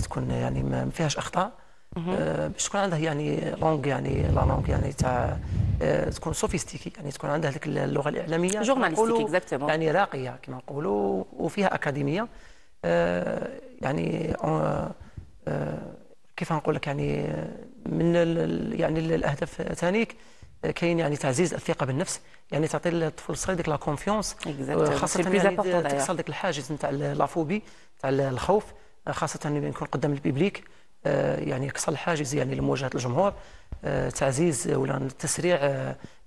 Speaker 7: تكون يعني ما فيهاش اخطاء، باش تكون عندها يعني لونغ يعني لا لونغ يعني تاع تكون سوفيستيكي، يعني تكون عندها ديك اللغه الاعلاميه
Speaker 1: جورناليستيك اكزاكتومون
Speaker 7: يعني راقيه كما نقولوا وفيها اكاديميه. يعني كيف نقول لك يعني من يعني الاهداف ثانيك كاين يعني تعزيز الثقه بالنفس، يعني تعطي الطفل الصغير ديك لا كونفيونس، خاصه يعني تكسر ديك الحاجز نتاع لافوبي تاع الخوف، خاصه ملي يكون قدام البيبليك، يعني كسر الحاجز يعني لمواجهه الجمهور، تعزيز ولا تسريع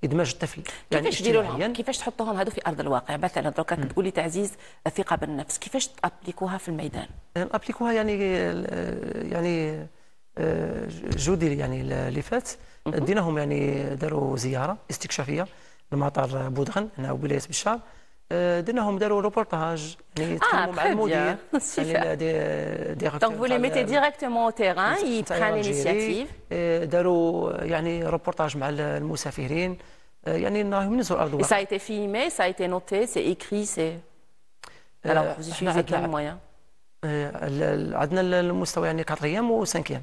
Speaker 7: ادماج الطفل. يعني
Speaker 1: كيفاش ديروا لهم كيفاش تحطوهم هذو في ارض الواقع؟ مثلا دروك تقول لي تعزيز الثقه بالنفس، كيفاش تابليكوها في الميدان؟
Speaker 7: ابليكوها يعني جودي يعني اللي فات ديناهم يعني داروا زياره استكشافيه المطار بودغن هنا ولاية بشار. درناهم داروا روبورتاج يعني تكلموا مع المدير
Speaker 1: Donc vous les mettez directement au terrain, ils prennent l'initiative.
Speaker 7: داروا يعني روبورتاج مع المسافرين يعني انهم ينزلوا الارض.
Speaker 1: Et ça a été filmé, ça a été noté, c'est écrit, c'est. Alors vous utilisez quel moyen?
Speaker 7: عندنا المستوى يعني 4 ايام و5 ايام.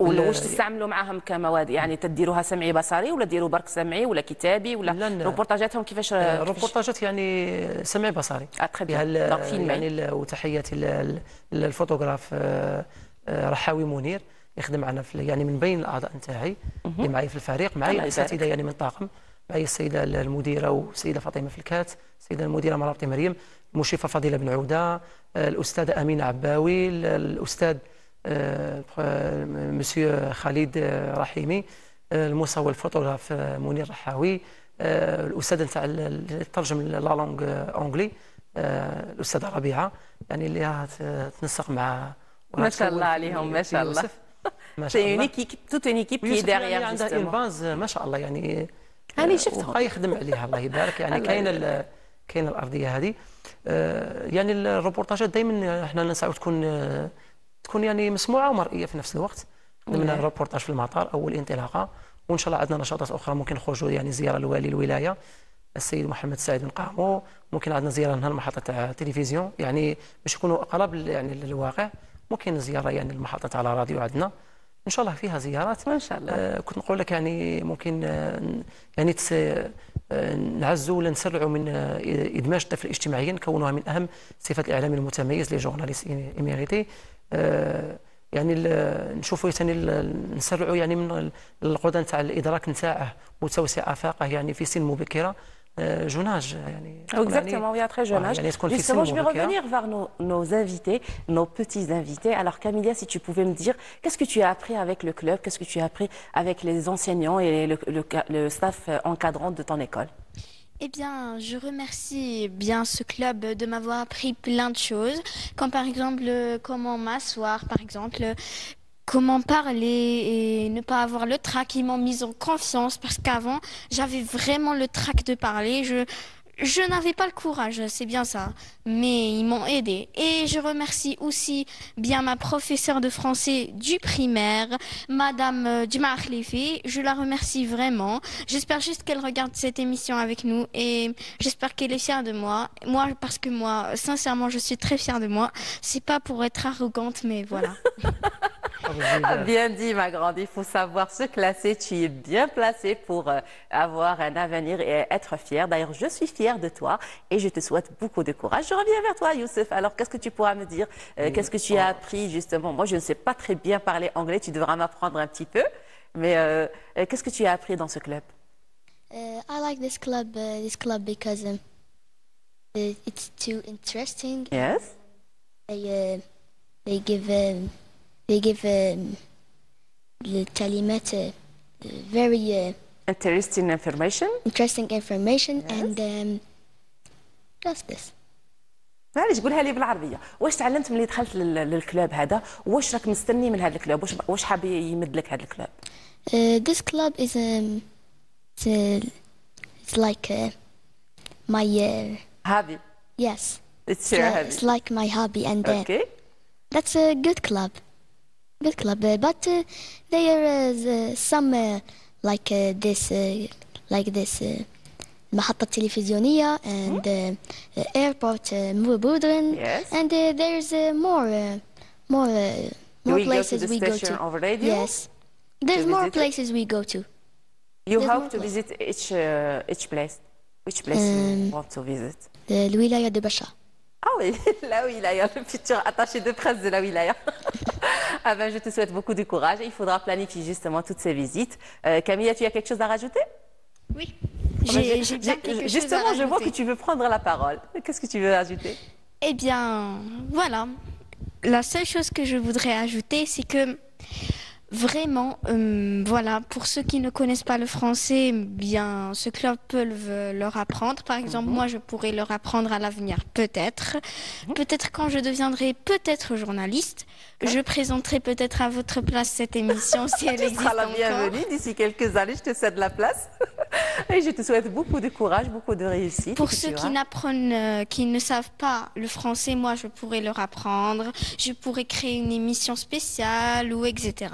Speaker 1: واش تستعملوا معاهم كمواد يعني تديروها سمعي بصري ولا ديروا برك سمعي ولا كتابي ولا روبورتاجاتهم كيفاش؟
Speaker 7: روبورتاجات يعني سمعي بصري. يعني وتحياتي للفوتوغراف رحاوي منير يخدم معنا في يعني من بين الاعضاء نتاعي اللي معي في الفريق. معي اساتذه يعني من طاقم، معي السيده المديره والسيده فاطمه فلكات، السيده المديره مرابطي مريم، المشرفه فضيله بن عوده، الاستاذه امينه عباوي، الاستاذ مسيو خالد رحيمي، المصور الفوتوغراف منير رحاوي، الاستاذ نتاع الترجم لا لونغ اونغلي الاستاذه ربيعه، يعني اللي تنسق مع
Speaker 1: ما شاء الله عليهم ما شاء الله. سي اون ايكيب توت اون ايكيب كي ديغيير
Speaker 7: عندها اون باز ما شاء الله يعني
Speaker 1: هاني شفتهم
Speaker 7: وبقى يخدم عليها الله يبارك. يعني كاينه الارضيه هذه. يعني الروبورتاجات دائما احنا نسعى تكون يعني مسموعه ومرئيه في نفس الوقت. خدمنا روبورتاج في المطار اول انطلاقه، وان شاء الله عندنا نشاطات اخرى ممكن نخرجوا يعني زياره لوالي الولايه السيد محمد سعيد بن قامو، ممكن عندنا زياره لها المحطه تاع التلفزيون يعني باش يكونوا اقرب يعني للواقع. ممكن زياره يعني المحطه تاع الراديو عندنا ان شاء الله فيها زيارات
Speaker 1: ما شاء الله.
Speaker 7: كنت نقول لك يعني ممكن يعني نعزوا ولا نسرعوا من ادماج الطفل اجتماعيا، كونها من اهم صفات الاعلامي المتميز لجورناليست ايميريتي. يعني نشوفوا ثاني نسرعوا يعني من القدره نتاع الادراك نتاعه وتوسيع افاقه يعني في سن مبكره. jeune âge.
Speaker 1: Exactement, oui, à très jeune âge. Justement, je vais revenir vers nos invités, nos petits invités. Alors, Camilla, si tu pouvais me dire, qu'est-ce que tu as appris avec le club? Qu'est-ce que tu as appris avec les enseignants et le staff encadrant de ton école?
Speaker 9: Eh bien, je remercie bien ce club de m'avoir appris plein de choses, comme par exemple comment m'asseoir, par exemple comment parler et ne pas avoir le trac. Ils m'ont mise en confiance parce qu'avant, j'avais vraiment le trac de parler. Je n'avais pas le courage, c'est bien ça. Mais ils m'ont aidé. Et je remercie aussi bien ma professeure de français du primaire, Madame Djima Khlifi. Je la remercie vraiment. J'espère juste qu'elle regarde cette émission avec nous et j'espère qu'elle est fière de moi. Moi, parce que moi, sincèrement, je suis très fière de moi. C'est pas pour être arrogante, mais voilà.
Speaker 1: Bien dit, ma grande. Il faut savoir se classer. Tu es bien placée pour avoir un avenir et être fière. D'ailleurs, je suis fière de toi et je te souhaite beaucoup de courage. Je reviens vers toi, Youssef. Alors, qu'est-ce que tu pourras me dire? Qu'est-ce que tu as appris, justement? Moi, je ne sais pas très bien parler anglais. Tu devras m'apprendre un petit peu. Mais qu'est-ce que tu as appris dans ce club?
Speaker 8: I like this club because it's too interesting.
Speaker 1: Yes.
Speaker 8: They give the talimat very
Speaker 1: interesting information.
Speaker 8: And just this.
Speaker 1: معليش قولها لي بالعربيه. واش تعلمت ملي دخلت للكلاب هذا؟ واش راك مستني من هذا الكلاب؟ واش حاب يمد لك هذا الكلاب؟
Speaker 8: This club is it's like my
Speaker 1: hobby.
Speaker 8: Yes.
Speaker 1: It's your hobby.
Speaker 8: It's like my hobby and
Speaker 1: okay.
Speaker 8: That's a good club. Good club, but there is some like this محطة تلفزيونية and airport Boudren.
Speaker 1: Yes.
Speaker 8: And there's more places we go to.
Speaker 1: Over radio?
Speaker 8: Yes. There's more places we go to.
Speaker 1: You hope to visit each place. Which place you want to visit?
Speaker 8: الولاية de Bacha.
Speaker 1: Ah oui, la wilaya, le futur attaché de presse de la wilaya. Ah ben, je te souhaite beaucoup de courage. Il faudra planifier justement toutes ces visites. Camilla, tu as quelque chose à rajouter?
Speaker 9: Oui, j'ai bien quelque chose
Speaker 1: justement,
Speaker 9: à rajouter.
Speaker 1: Je vois que tu veux prendre la parole. Qu'est-ce que tu veux ajouter?
Speaker 9: Eh bien, voilà. La seule chose que je voudrais ajouter, c'est que vraiment, voilà, pour ceux qui ne connaissent pas le français, bien, ce club peut leur apprendre. Par exemple, moi, je pourrais leur apprendre à l'avenir, peut-être. Peut-être quand je deviendrai peut-être journaliste, je présenterai peut-être à votre place cette émission si elle existe encore.
Speaker 1: Tu seras la bienvenue. D'ici quelques années, je te cède la place. Et je te souhaite beaucoup de courage, beaucoup de réussite.
Speaker 9: Pour ceux qui ne savent pas le français, moi je pourrais leur apprendre. Je pourrais créer une émission spéciale ou etc.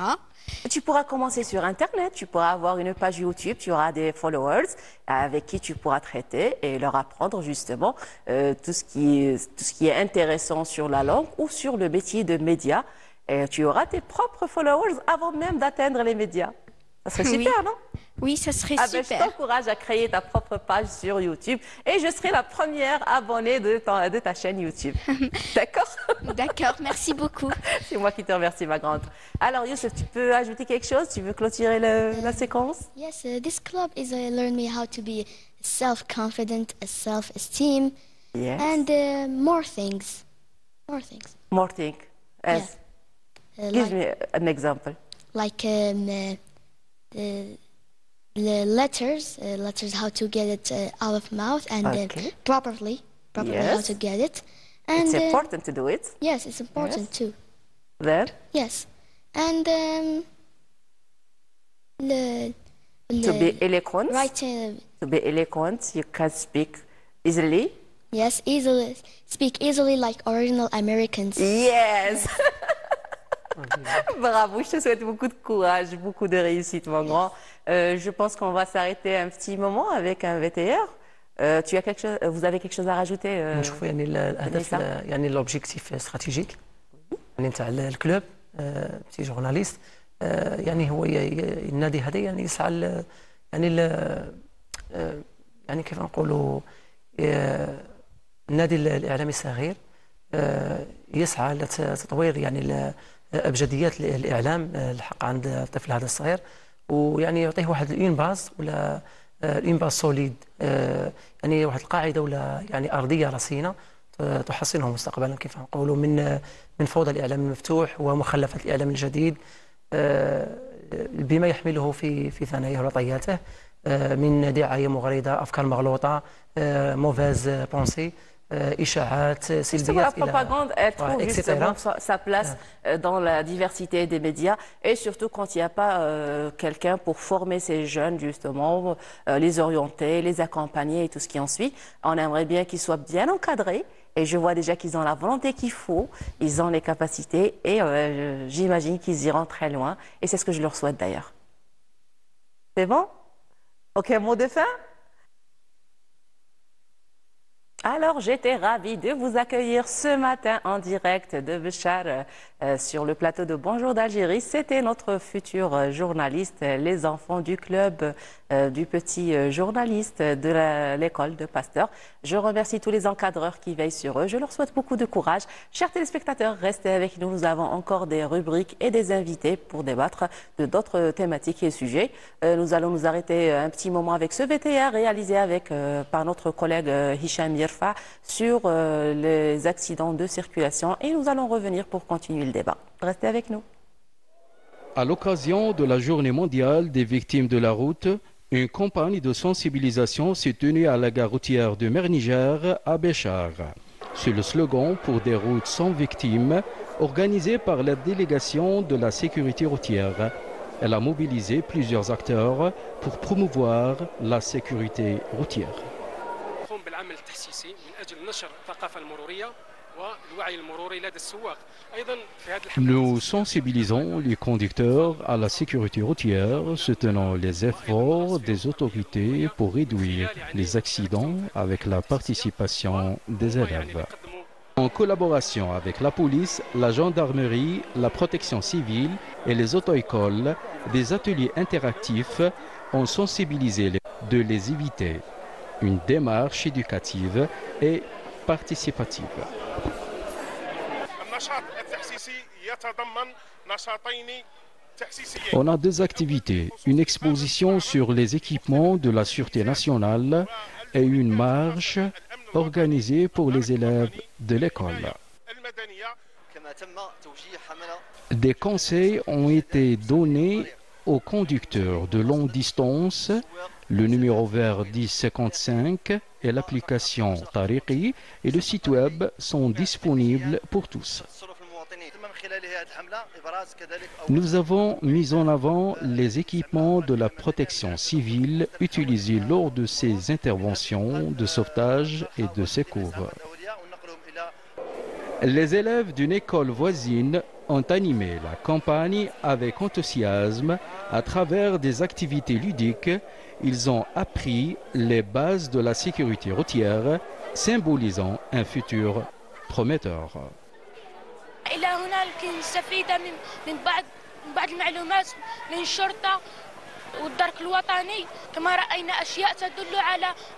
Speaker 1: Tu pourras commencer sur Internet, tu pourras avoir une page YouTube, tu auras des followers avec qui tu pourras traiter et leur apprendre justement tout ce qui est intéressant sur la langue ou sur le métier de média. Et tu auras tes propres followers avant même d'atteindre les médias. Ça serait super, non?
Speaker 9: Oui, ça serait
Speaker 1: Ben,
Speaker 9: super.
Speaker 1: je t'encourage à créer ta propre page sur YouTube et je serai la première abonnée de ta chaîne YouTube. D'accord?
Speaker 9: D'accord, merci beaucoup.
Speaker 1: C'est moi qui te remercie, ma grande. Alors, Youssef, tu peux ajouter quelque chose? Tu veux clôturer la séquence?
Speaker 8: Yes, this club is learned me how to be self-confident, self-esteem,
Speaker 1: Yes.
Speaker 8: and more things. More things.
Speaker 1: More thing. Yes. Give me an example.
Speaker 8: Like the letters, how to get it out of mouth and
Speaker 1: Okay.
Speaker 8: properly how
Speaker 1: Yes.
Speaker 8: to get it. And
Speaker 1: It's important to do it.
Speaker 8: yes, it's important
Speaker 1: Yes.
Speaker 8: too.
Speaker 1: Then,
Speaker 8: Yes, and
Speaker 1: to be eloquent,
Speaker 8: right.
Speaker 1: to be eloquent, you can speak easily.
Speaker 8: Yes, easily speak easily like original Americans.
Speaker 1: Yes. Bravo, je te souhaite beaucoup de courage, beaucoup de réussite, mon grand. Je pense qu'on va s'arrêter un petit moment avec un VTR. Tu as quelque chose, vous avez quelque chose à rajouter?
Speaker 7: نشوفوا يعني الهدف يعني لوبجيكتيف استراتيجيك يعني نتاع الكلوب بتي جورناليست يعني هو النادي هذا يعني يسعى يعني كيف نقولوا النادي الاعلامي الصغير يسعى لتطوير يعني ابجديات الاعلام الحق عند الطفل هذا الصغير ويعني يعطيه واحد الاون باز ولا اون باز سوليد يعني واحد القاعده ولا يعني ارضيه رصينه تحصنه مستقبلا كيف نقولوا من فوضى الاعلام المفتوح ومخلفات الاعلام الجديد بما يحمله في ثناياه ورطياته من دعايه مغرضه افكار مغلوطه موفاز بونسي إشاعات سلبيات.
Speaker 1: La propagande, elle trouve justement sa place dans la diversité des médias et surtout quand il n'y a pas quelqu'un pour former ces jeunes justement, les orienter, les accompagner et tout ce qui en suit. On aimerait bien qu'ils soient bien encadrés et je vois déjà qu'ils ont la volonté qu'il faut, ils ont les capacités et j'imagine qu'ils iront très loin et c'est ce que je leur souhaite d'ailleurs. C'est bon? Ok, mot de fin? Alors, j'étais ravie de vous accueillir ce matin en direct de Béchar sur le plateau de Bonjour d'Algérie. C'était notre futur journaliste, les enfants du club du petit journaliste de l'école de Pasteur. Je remercie tous les encadreurs qui veillent sur eux. Je leur souhaite beaucoup de courage. Chers téléspectateurs, restez avec nous. Nous avons encore des rubriques et des invités pour débattre de d'autres thématiques et sujets. Nous allons nous arrêter un petit moment avec ce VTR réalisé par notre collègue Hicham Yerfa sur les accidents de circulation et nous allons revenir pour continuer le débat. Restez avec nous.
Speaker 10: À l'occasion de la Journée mondiale des victimes de la route, une campagne de sensibilisation s'est tenue à la gare routière de Mernigère à Béchar. C'est le slogan pour des routes sans victimes organisé par la délégation de la sécurité routière. Elle a mobilisé plusieurs acteurs pour promouvoir la sécurité routière. Nous sensibilisons les conducteurs à la sécurité routière, soutenant les efforts des autorités pour réduire les accidents avec la participation des élèves. En collaboration avec la police, la gendarmerie, la protection civile et les auto-écoles, des ateliers interactifs ont sensibilisé de les éviter. Une démarche éducative et participative. On a deux activités, une exposition sur les équipements de la Sûreté nationale et une marche organisée pour les élèves de l'école. Des conseils ont été donnés aux conducteurs de longue distance. Le numéro vert 1055 et l'application Tariqi et le site web sont disponibles pour tous. Nous avons mis en avant les équipements de la protection civile utilisés lors de ces interventions de sauvetage et de secours. Les élèves d'une école voisine ont animé la campagne avec enthousiasme à travers des activités ludiques. Ils ont appris les bases de la sécurité routière, symbolisant un futur prometteur.
Speaker 11: إلى هنالك نستفيد من بعض المعلومات من الشرطة والدرك الوطني، كما رأينا أشياء تدل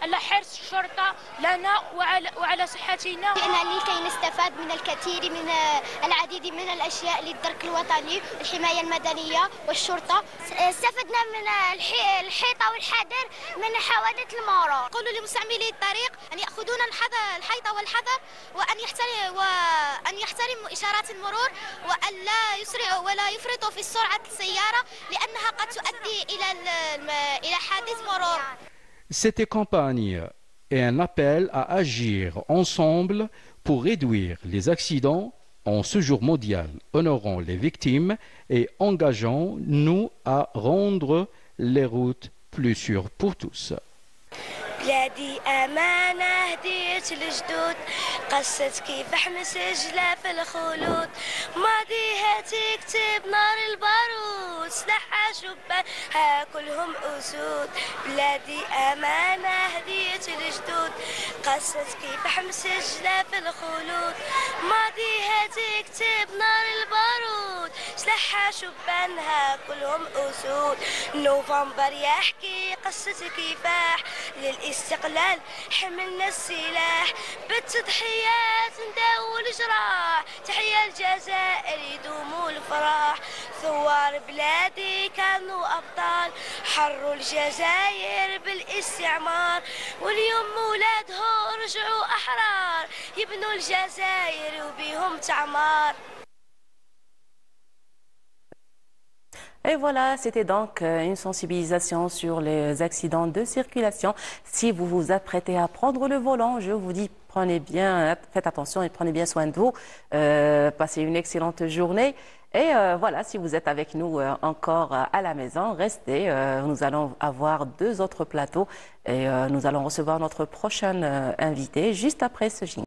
Speaker 11: على حرص الشرطة لنا وعلى صحتنا.
Speaker 8: لكي نستفاد من الكثير من العديد من الأشياء للدرك الوطني، الحماية المدنية والشرطة. استفدنا من الحيطة والحذر من حوادث المرور. قولوا لمستعملي الطريق أن يأخذون الحيطة والحذر وأن يحترموا إشارات المرور وأن لا يسرعوا ولا يفرطوا في سرعة السيارة لأنها قد تؤدي إلى حادث مرور.
Speaker 10: Cette campagne est un appel à agir ensemble pour réduire les accidents en ce jour mondial, honorant les victimes et engageant-nous à rendre les routes plus sûres pour tous.
Speaker 11: بلادي أمانة هديت الجدود، قصت كيف أحمس سجلة في الخلود، ماضيها تكتب نار البارود، سلاحها شبانها كلهم أسود. بلادي أمانة هديت الجدود، قصت كيف أحمس سجلة في الخلود، ماضيها تكتب نار البارود، سلاحها شبانها كلهم أسود. نوفمبر يحكي قصة كفاح للاستقلال، حملنا السلاح بالتضحيات نداوي الجراح، تحيا الجزائر يدوموا الفرح. ثوار بلادي كانوا أبطال، حروا الجزائر بالاستعمار، واليوم ولادهم رجعوا أحرار، يبنوا الجزائر وبيهم تعمار.
Speaker 1: Et voilà, c'était donc une sensibilisation sur les accidents de circulation. Si vous vous apprêtez à prendre le volant, je vous dis, faites attention et prenez bien soin de vous. Passez une excellente journée. Et voilà, si vous êtes avec nous encore à la maison, restez. Nous allons avoir 2 autres plateaux et nous allons recevoir notre prochain invité juste après ce jingle.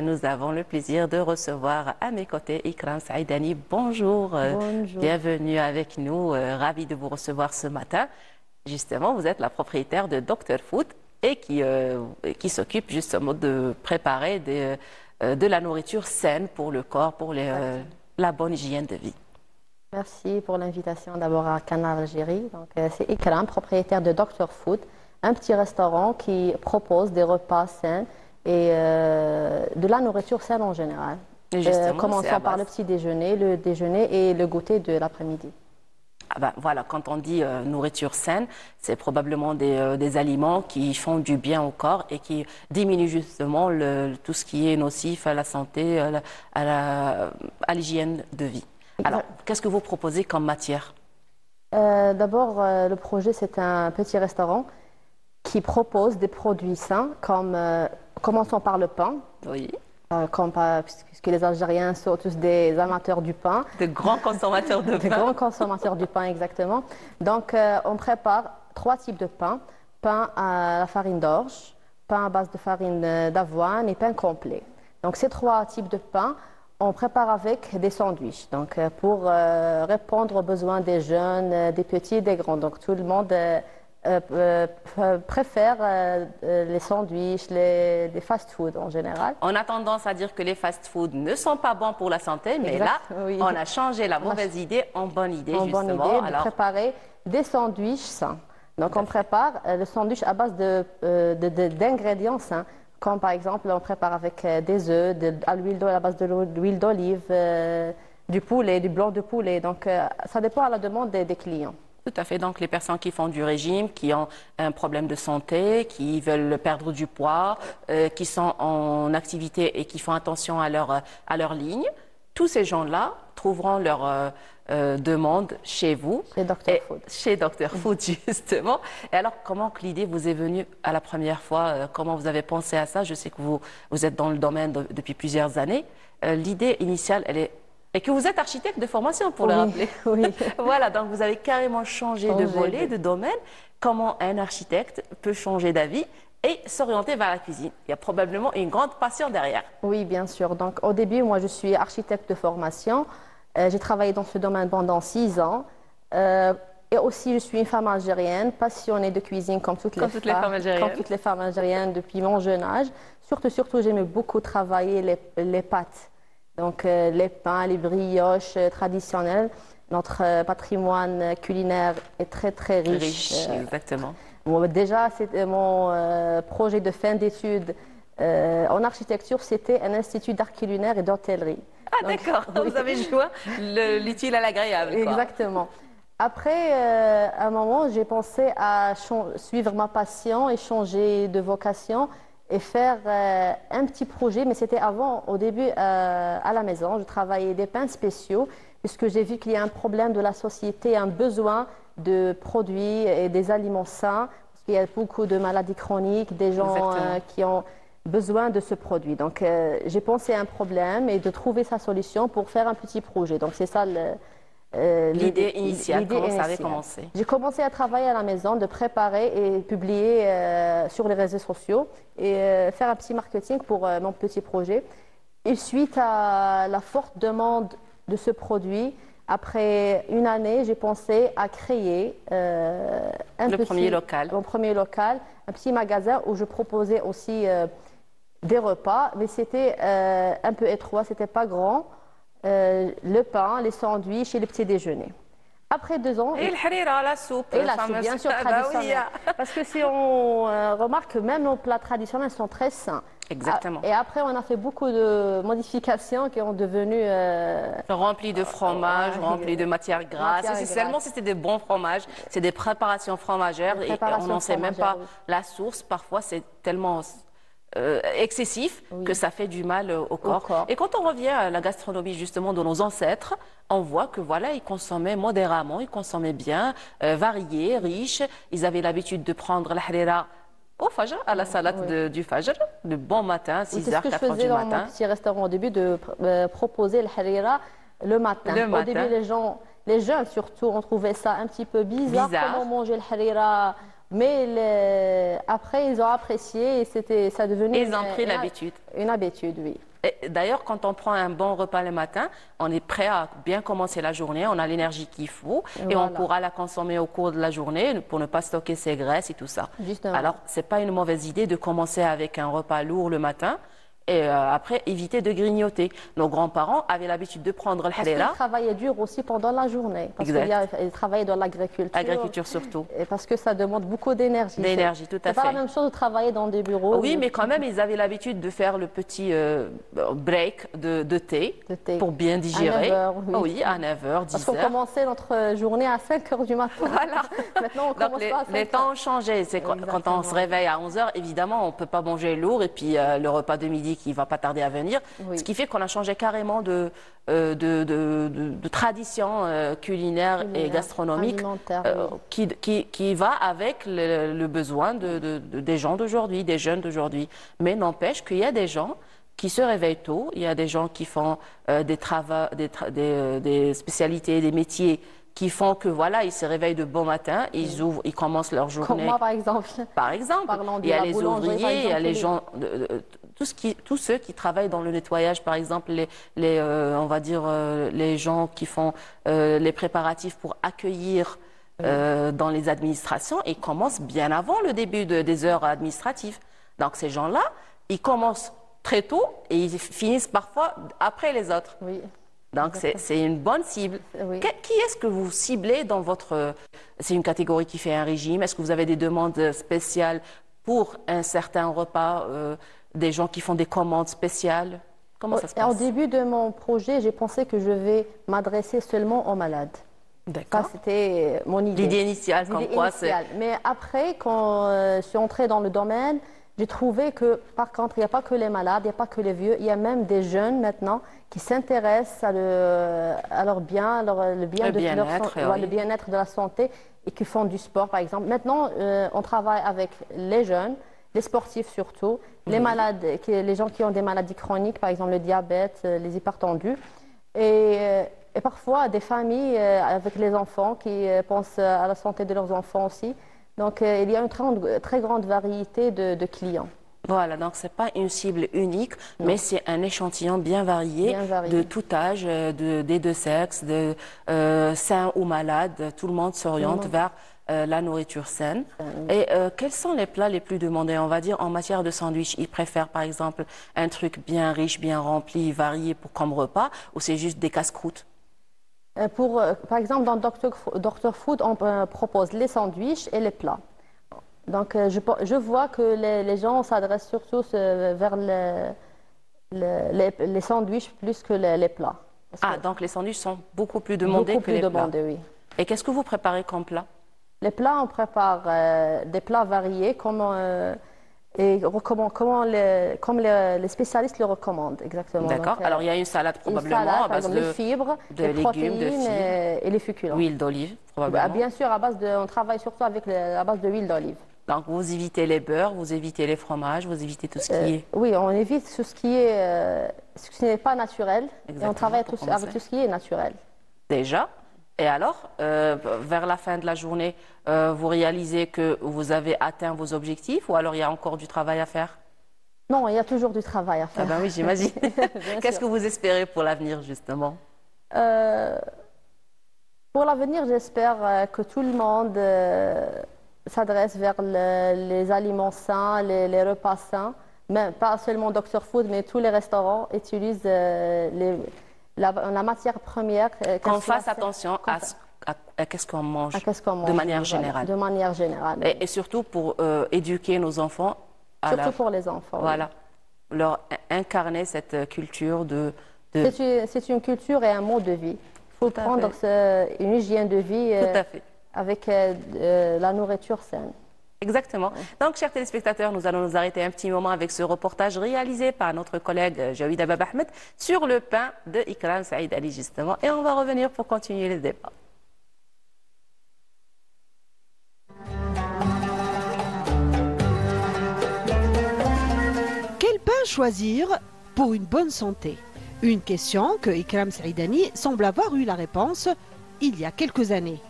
Speaker 1: Nous avons le plaisir de recevoir à mes côtés Ikram Saïdani. Bonjour,
Speaker 12: Bonjour.
Speaker 1: Bienvenue avec nous, ravi de vous recevoir ce matin. Justement, vous êtes la propriétaire de Dr Food et qui s'occupe justement de préparer de la nourriture saine pour le corps, pour la bonne hygiène de vie.
Speaker 12: Merci pour l'invitation d'abord à Canal Algérie. C'est Ikram, propriétaire de Dr Food, un petit restaurant qui propose des repas sains et de la nourriture saine en général. Commençons par le petit déjeuner, le déjeuner et le goûter de l'après-midi.
Speaker 1: Ah ben, voilà, quand on dit nourriture saine, c'est probablement des aliments qui font du bien au corps et qui diminuent justement tout ce qui est nocif à la santé, à l'hygiène de vie. Alors, qu'est-ce que vous proposez comme matière?
Speaker 12: D'abord, le projet, c'est un petit restaurant qui propose des produits sains comme... Commençons par le pain.
Speaker 1: Oui.
Speaker 12: Puisque les Algériens sont tous des amateurs du pain.
Speaker 1: De grands consommateurs de pain.
Speaker 12: De grands consommateurs du pain, exactement. Donc, on prépare 3 types de pain. Pain à la farine d'orge, pain à base de farine d'avoine et pain complet. Donc, ces 3 types de pain, on prépare avec des sandwichs. Donc, pour répondre aux besoins des jeunes, des petits et des grands. Donc, tout le monde... préfère les sandwichs, les fast-food en général.
Speaker 1: On a tendance à dire que les fast-food ne sont pas bons pour la santé, mais là, oui, on a changé la mauvaise idée en bonne idée, justement.
Speaker 12: En bonne idée de préparer des sandwichs sains. Donc, on prépare le sandwich à base d'ingrédients sains, comme par exemple, on prépare avec des œufs, à base de l'huile d'olive, du poulet, du blanc de poulet. Donc, ça dépend à la demande des clients.
Speaker 1: Tout à fait. Donc, les personnes qui font du régime, qui ont un problème de santé, qui veulent perdre du poids, qui sont en activité et qui font attention à leur ligne, tous ces gens-là trouveront leur demande chez vous.
Speaker 12: Chez Dr Food.
Speaker 1: Chez Dr Food, justement. Et alors, comment que l'idée vous est venue à la première fois? Comment vous avez pensé à ça? Je sais que vous êtes dans le domaine depuis plusieurs années. L'idée initiale, elle est... Et que vous êtes architecte de formation, pour le rappeler.
Speaker 12: Oui.
Speaker 1: Voilà, donc vous avez carrément changé de volet, de domaine. Comment un architecte peut changer d'avis et s'orienter vers la cuisine? Il y a probablement une grande passion derrière.
Speaker 12: Oui, bien sûr. Donc, au début, moi, je suis architecte de formation. J'ai travaillé dans ce domaine pendant 6 ans. Et aussi, je suis une femme algérienne, passionnée de cuisine comme toutes les femmes algériennes. Comme toutes les femmes algériennes depuis mon jeune âge. Surtout, j'aimais beaucoup travailler les pâtes. Donc, les pains, les brioches traditionnelles. Notre patrimoine culinaire est très, très riche.
Speaker 1: Exactement.
Speaker 12: Bon, déjà, c'était mon projet de fin d'études en architecture, c'était un institut d'art culinaire et d'hôtellerie.
Speaker 1: Ah, d'accord. Oui. Vous avez joué l'utile à l'agréable.
Speaker 12: Exactement. Après, à un moment, j'ai pensé à suivre ma passion et changer de vocation et faire un petit projet, mais c'était avant, au début, à la maison. Je travaillais des pains spéciaux, puisque j'ai vu qu'il y a un problème de la société, un besoin de produits et des aliments sains, parce qu'il y a beaucoup de maladies chroniques, des gens qui ont besoin de ce produit. Donc, j'ai pensé à un problème et de trouver sa solution pour faire un petit projet. Donc, c'est ça
Speaker 1: l'idée initiale, comment ça avait commencé?
Speaker 12: J'ai commencé à travailler à la maison, de préparer et publier sur les réseaux sociaux et faire un petit marketing pour mon petit projet. Et suite à la forte demande de ce produit, après une année, j'ai pensé à créer mon premier local, un petit magasin où je proposais aussi des repas, mais c'était un peu étroit, c'était pas grand. Le pain, les sandwichs et les petits déjeuners. Après 2 ans...
Speaker 1: Et le harira, la soupe.
Speaker 12: Et la soupe, bien sûr, traditionnelle. Parce que si on remarque que même nos plats traditionnels sont très sains.
Speaker 1: Exactement.
Speaker 12: Et après, on a fait beaucoup de modifications qui ont devenu...
Speaker 1: remplis de fromage, remplis de matières grasses. Essentiellement, c'était des bons fromages. C'est des préparations fromagères. Et on n'en sait même pas la source. Parfois, c'est tellement... excessif que ça fait du mal au corps. Et quand on revient à la gastronomie justement de nos ancêtres, on voit que voilà, ils consommaient modérément, ils consommaient bien, varié, riche. Ils avaient l'habitude de prendre la harira au fajr, à la salade du fajr, de bon matin, 6h, 4h du matin.
Speaker 12: C'est ce que je faisais dans mon petit restaurant au début, de proposer le harira le matin. Au début, les jeunes surtout, ont trouvé ça un petit peu bizarre. Comment manger le harira? Mais après, ils ont apprécié et ça devenait
Speaker 1: ils ont pris l'habitude.
Speaker 12: Une habitude, oui.
Speaker 1: D'ailleurs, quand on prend un bon repas le matin, on est prêt à bien commencer la journée, on a l'énergie qu'il faut et on pourra la consommer au cours de la journée pour ne pas stocker ses graisses et tout ça.
Speaker 12: Justement.
Speaker 1: Alors, ce n'est pas une mauvaise idée de commencer avec un repas lourd le matin. Et après, éviter de grignoter. Nos grands-parents avaient l'habitude de prendre le harira.
Speaker 12: Ils travaillaient dur aussi pendant la journée. Parce qu'ils travaillaient dans l'agriculture.
Speaker 1: Agriculture surtout.
Speaker 12: Et parce que ça demande beaucoup d'énergie.
Speaker 1: D'énergie, tout à fait.
Speaker 12: C'est pas la même chose de travailler dans des bureaux.
Speaker 1: Oui, mais quand même, ils avaient l'habitude de faire le petit break de thé pour bien digérer.
Speaker 12: À 9h, oui.
Speaker 1: Oui, à 9h, 10h.
Speaker 12: Parce qu'on commençait notre journée à 5h du matin.
Speaker 1: Voilà.
Speaker 12: Maintenant, on commence pas à 5h.
Speaker 1: Les temps ont changé. Quand on se réveille à 11h, évidemment, on ne peut pas manger lourd. Et puis, le repas de midi qui ne va pas tarder à venir. Ce qui fait qu'on a changé carrément de tradition culinaire et gastronomique qui va avec le besoin des gens d'aujourd'hui, des jeunes d'aujourd'hui. Mais n'empêche qu'il y a des gens qui se réveillent tôt, il y a des gens qui font des spécialités, des métiers qui font que voilà, ils se réveillent de bon matin, ils commencent leur journée.
Speaker 12: Comme moi, par exemple.
Speaker 1: Par exemple, il y a les ouvriers, il y a les gens, tous ceux qui travaillent dans le nettoyage, par exemple, on va dire les gens qui font les préparatifs pour accueillir dans les administrations, ils commencent bien avant le début des heures administratives. Donc ces gens-là, ils commencent très tôt et ils finissent parfois après les autres.
Speaker 12: Oui.
Speaker 1: Donc c'est une bonne cible.
Speaker 12: Oui.
Speaker 1: Qui est-ce que vous ciblez dans votre... C'est une catégorie qui fait un régime. Est-ce que vous avez des demandes spéciales pour un certain repas, des gens qui font des commandes spéciales? Comment ça se passe?
Speaker 12: Au début de mon projet, j'ai pensé que je vais m'adresser seulement aux malades.
Speaker 1: D'accord.
Speaker 12: Ça, c'était mon idée.
Speaker 1: L'idée initiale, comme quoi c'est...
Speaker 12: Mais après, quand je suis entrée dans le domaine, j'ai trouvé que, par contre, il n'y a pas que les malades, il n'y a pas que les vieux, il y a même des jeunes maintenant qui s'intéressent à leur bien, le bien-être de la santé et qui font du sport, par exemple. Maintenant, on travaille avec les jeunes, les sportifs surtout, les malades, les gens qui ont des maladies chroniques, par exemple le diabète, les hypertendus, et parfois des familles avec les enfants qui pensent à la santé de leurs enfants aussi. Donc il y a une très grande variété de clients.
Speaker 1: Voilà, donc ce n'est pas une cible unique, mais c'est un échantillon bien varié, de tout âge, des deux sexes, de sains ou malades. Tout le monde s'oriente vers la nourriture saine. Et quels sont les plats les plus demandés, on va dire, en matière de sandwich? Ils préfèrent par exemple un truc bien riche, bien rempli, varié comme repas, ou c'est juste des casse-croûtes?
Speaker 12: Par exemple, dans Dr Food, on propose les sandwichs et les plats. Donc, je vois que les gens s'adressent surtout vers les sandwichs plus que les plats.
Speaker 1: Donc les sandwichs sont beaucoup plus demandés que les plats.
Speaker 12: Oui.
Speaker 1: Et qu'est-ce que vous préparez comme plat?
Speaker 12: Les plats, on prépare des plats variés comme les spécialistes le recommandent, exactement.
Speaker 1: D'accord. Alors, il y a une salade probablement à base de
Speaker 12: fibres,
Speaker 1: de légumes, de fibres
Speaker 12: et les féculents.
Speaker 1: Huile d'olive, probablement.
Speaker 12: Bien sûr, on travaille surtout avec à base de huile d'olive.
Speaker 1: Donc, vous évitez les beurres, vous évitez les fromages, vous évitez tout ce qui est...
Speaker 12: Oui, on évite ce qui n'est pas naturel.
Speaker 1: Exactement,
Speaker 12: et on travaille avec tout ce qui est naturel.
Speaker 1: Déjà. Et alors, vers la fin de la journée, vous réalisez que vous avez atteint vos objectifs ou alors il y a encore du travail à faire?
Speaker 12: Non, il y a toujours du travail à faire.
Speaker 1: Ah ben oui, j'imagine. Qu'est-ce que vous espérez pour l'avenir, justement?
Speaker 12: Pour l'avenir, j'espère que tout le monde s'adresse vers les aliments sains, les repas sains. Même, pas seulement Dr Food, mais tous les restaurants utilisent la matière première.
Speaker 1: Qu'on fasse attention à qu'est-ce qu'on mange, de manière générale.
Speaker 12: De manière générale.
Speaker 1: Et surtout pour éduquer nos enfants.
Speaker 12: Surtout pour les enfants.
Speaker 1: Voilà. Oui. Leur incarner cette culture de...
Speaker 12: C'est une culture et un mode de vie. Il faut prendre une hygiène de vie avec la nourriture saine.
Speaker 1: Exactement. Donc, chers téléspectateurs, nous allons nous arrêter un petit moment avec ce reportage réalisé par notre collègue Jawida Bab Ahmed sur le pain de Ikram Saïd Ali, justement. Et on va revenir pour continuer le débat.
Speaker 3: Quel pain choisir pour une bonne santé? Une question que Ikram Saïdani semble avoir eu la réponse il y a quelques années.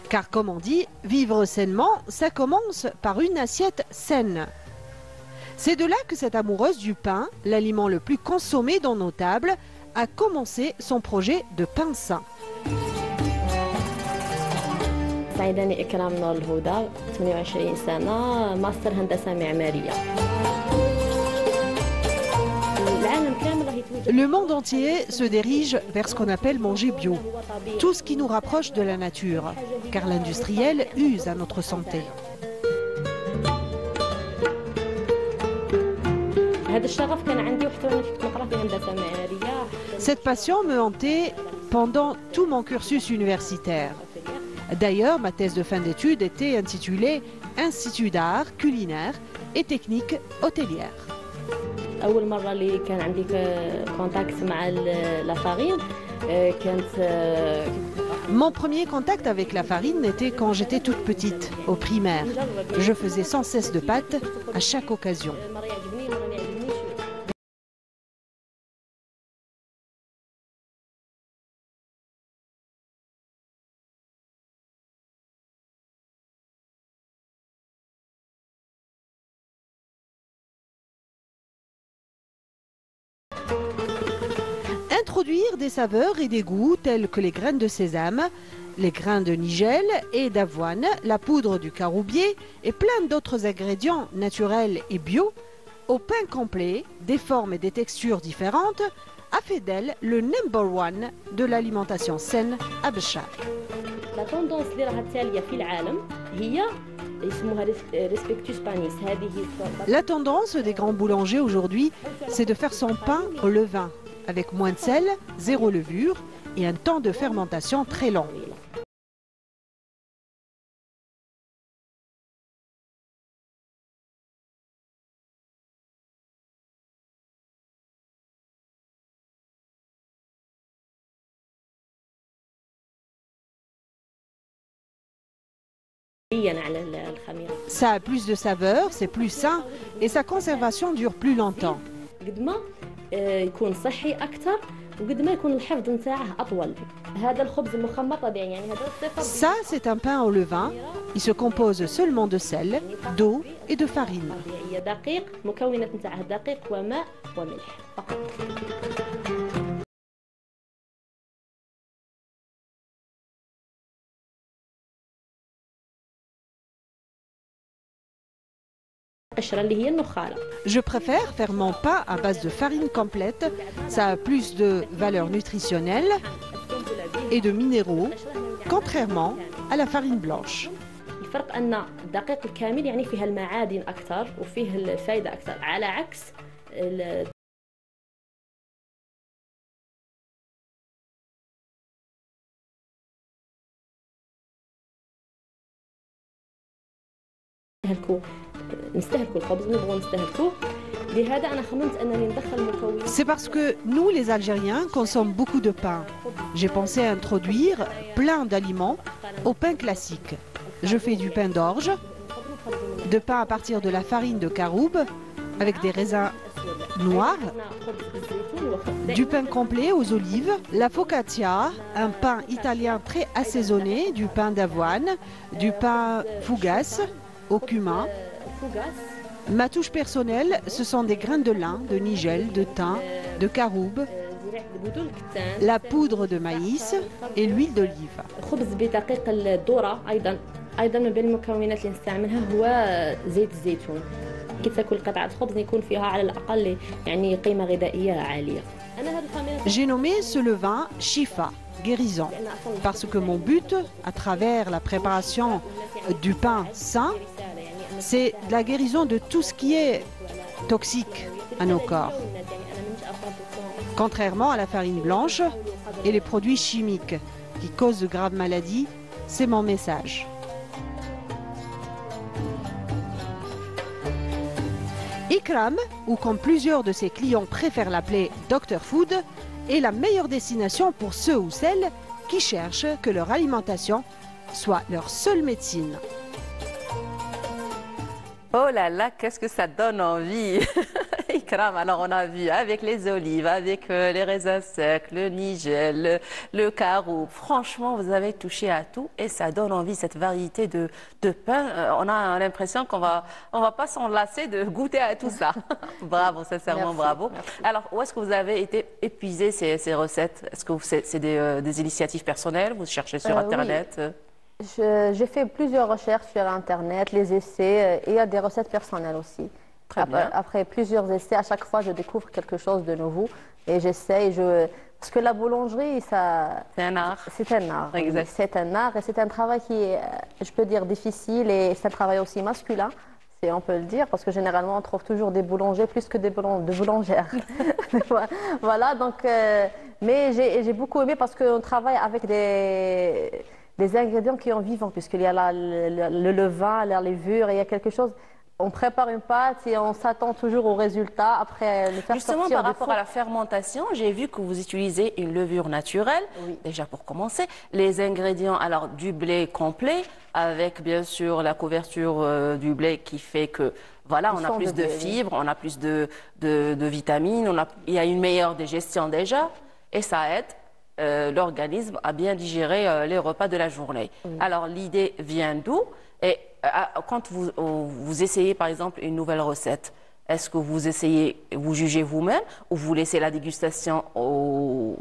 Speaker 3: Car comme on dit, vivre sainement, ça commence par une assiette saine. C'est de là que cette amoureuse du pain, l'aliment le plus consommé dans nos tables, a commencé son projet de pain sain.
Speaker 12: سعيداني إكرام نور الهدى 28 سنة ماستر هندسة معمارية.
Speaker 3: Le monde entier se dirige vers ce qu'on appelle manger bio, tout ce qui nous rapproche de la nature, car l'industriel use à notre santé. Cette passion me hantait pendant tout mon cursus universitaire. D'ailleurs, ma thèse de fin d'études était intitulée « Institut d'art, culinaire et technique hôtelière ».
Speaker 12: أول مرة اللي كان عندي كونتاكت مع la farine
Speaker 3: Mon premier contact avec la farine était quand j'étais toute petite, au primaire. Je faisais sans cesse de pâtes à chaque occasion. Introduire des saveurs et des goûts tels que les graines de sésame, les grains de nigel et d'avoine, la poudre du caroubier et plein d'autres ingrédients naturels et bio au pain complet, des formes et des textures différentes, a fait d'elle le number one de l'alimentation saine à Béchar.
Speaker 12: La tendance اللي راها تالية في العالم هي
Speaker 3: La tendance des grands boulangers aujourd'hui, c'est de faire son pain au levain, avec moins de sel, zéro levure et un temps de fermentation très long. Ça a plus de saveur, c'est plus sain et sa conservation dure plus longtemps.
Speaker 12: قد ما يكون صحي اكثر وقد ما يكون الحفظ نتاعه اطول. هذا الخبز المخمر طبيعي يعني هذا الصفر.
Speaker 3: Ça, c'est un pain au levain. Il se compose seulement de sel, d'eau et de farine.
Speaker 12: طبيعيه دقيق، مكونات نتاعه دقيق وماء وملح فقط.
Speaker 3: Je préfère faire mon pain à base de farine complète. Ça a plus de valeur nutritionnelle et de minéraux, contrairement à la farine blanche.
Speaker 12: الفرق أن الدقيق الكامل يعني فيها المعادن أكثر وفيه الفائدة أكثر على عكس
Speaker 3: C'est parce que nous, les Algériens, consommons beaucoup de pain. J'ai pensé à introduire plein d'aliments au pain classique. Je fais du pain d'orge, de pain à partir de la farine de caroube, avec des raisins noirs, du pain complet aux olives, la focaccia, un pain italien très assaisonné, du pain d'avoine, du pain fougasse au cumin. Ma touche personnelle, ce sont des grains de lin, de nigel, de thym, de caroube, la poudre de maïs et l'huile d'olive.
Speaker 12: أيضا من بين المكونات اللي نستعملها هو زيت الزيتون. كي تاكل قطعة خبز يكون فيها على الأقل يعني قيمة غذائية عالية.
Speaker 3: J'ai nommé ce levain Shifa, guérison, parce que mon but, à travers la préparation du pain sain, c'est la guérison de tout ce qui est toxique à nos corps. Contrairement à la farine blanche et les produits chimiques qui causent de graves maladies, c'est mon message. Ikram, ou comme plusieurs de ses clients préfèrent l'appeler Dr Food, est la meilleure destination pour ceux ou celles qui cherchent que leur alimentation soit leur seule médecine.
Speaker 1: Oh là là, qu'est-ce que ça donne envie! Ikram, alors on a vu avec les olives, avec les raisins secs, le nigel, le caroube. Franchement, vous avez touché à tout et ça donne envie, cette variété de pain. On a l'impression qu'on va pas s'en lasser de goûter à tout ça. Bravo, sincèrement, bravo.
Speaker 12: Merci.
Speaker 1: Alors, où est-ce que vous avez été épuiser ces recettes? Est-ce que c'est des initiatives personnelles? Vous cherchez sur Internet?
Speaker 12: Oui. J'ai fait plusieurs recherches sur Internet, les essais, et il y a des recettes personnelles aussi. Après plusieurs essais, à chaque fois, je découvre quelque chose de nouveau et j'essaie. Parce que la boulangerie,
Speaker 1: c'est un art.
Speaker 12: C'est un art.
Speaker 1: Exact.
Speaker 12: C'est un art et c'est un travail qui est, je peux dire, difficile et c'est un travail aussi masculin, si on peut le dire, parce que généralement, on trouve toujours des boulangers plus que de boulangères. Voilà, donc, mais j'ai beaucoup aimé parce qu'on travaille avec des ingrédients qui sont vivants, puisqu'il y a le levain, la levure, et il y a quelque chose. On prépare une pâte et on s'attend toujours au résultat après le faire
Speaker 1: Justement,
Speaker 12: sortir
Speaker 1: par
Speaker 12: du
Speaker 1: rapport
Speaker 12: four.
Speaker 1: à la fermentation, j'ai vu que vous utilisez une levure naturelle. Oui. Déjà pour commencer, les ingrédients, alors du blé complet, avec bien sûr la couverture du blé qui fait que voilà, on a plus de fibres, on a plus de vitamines, il y a une meilleure digestion déjà, et ça aide l'organisme à bien digérer les repas de la journée. Oui. Alors l'idée vient d'où? Et quand vous essayez par exemple une nouvelle recette, est-ce que vous jugez vous-même ou vous laissez la dégustation aux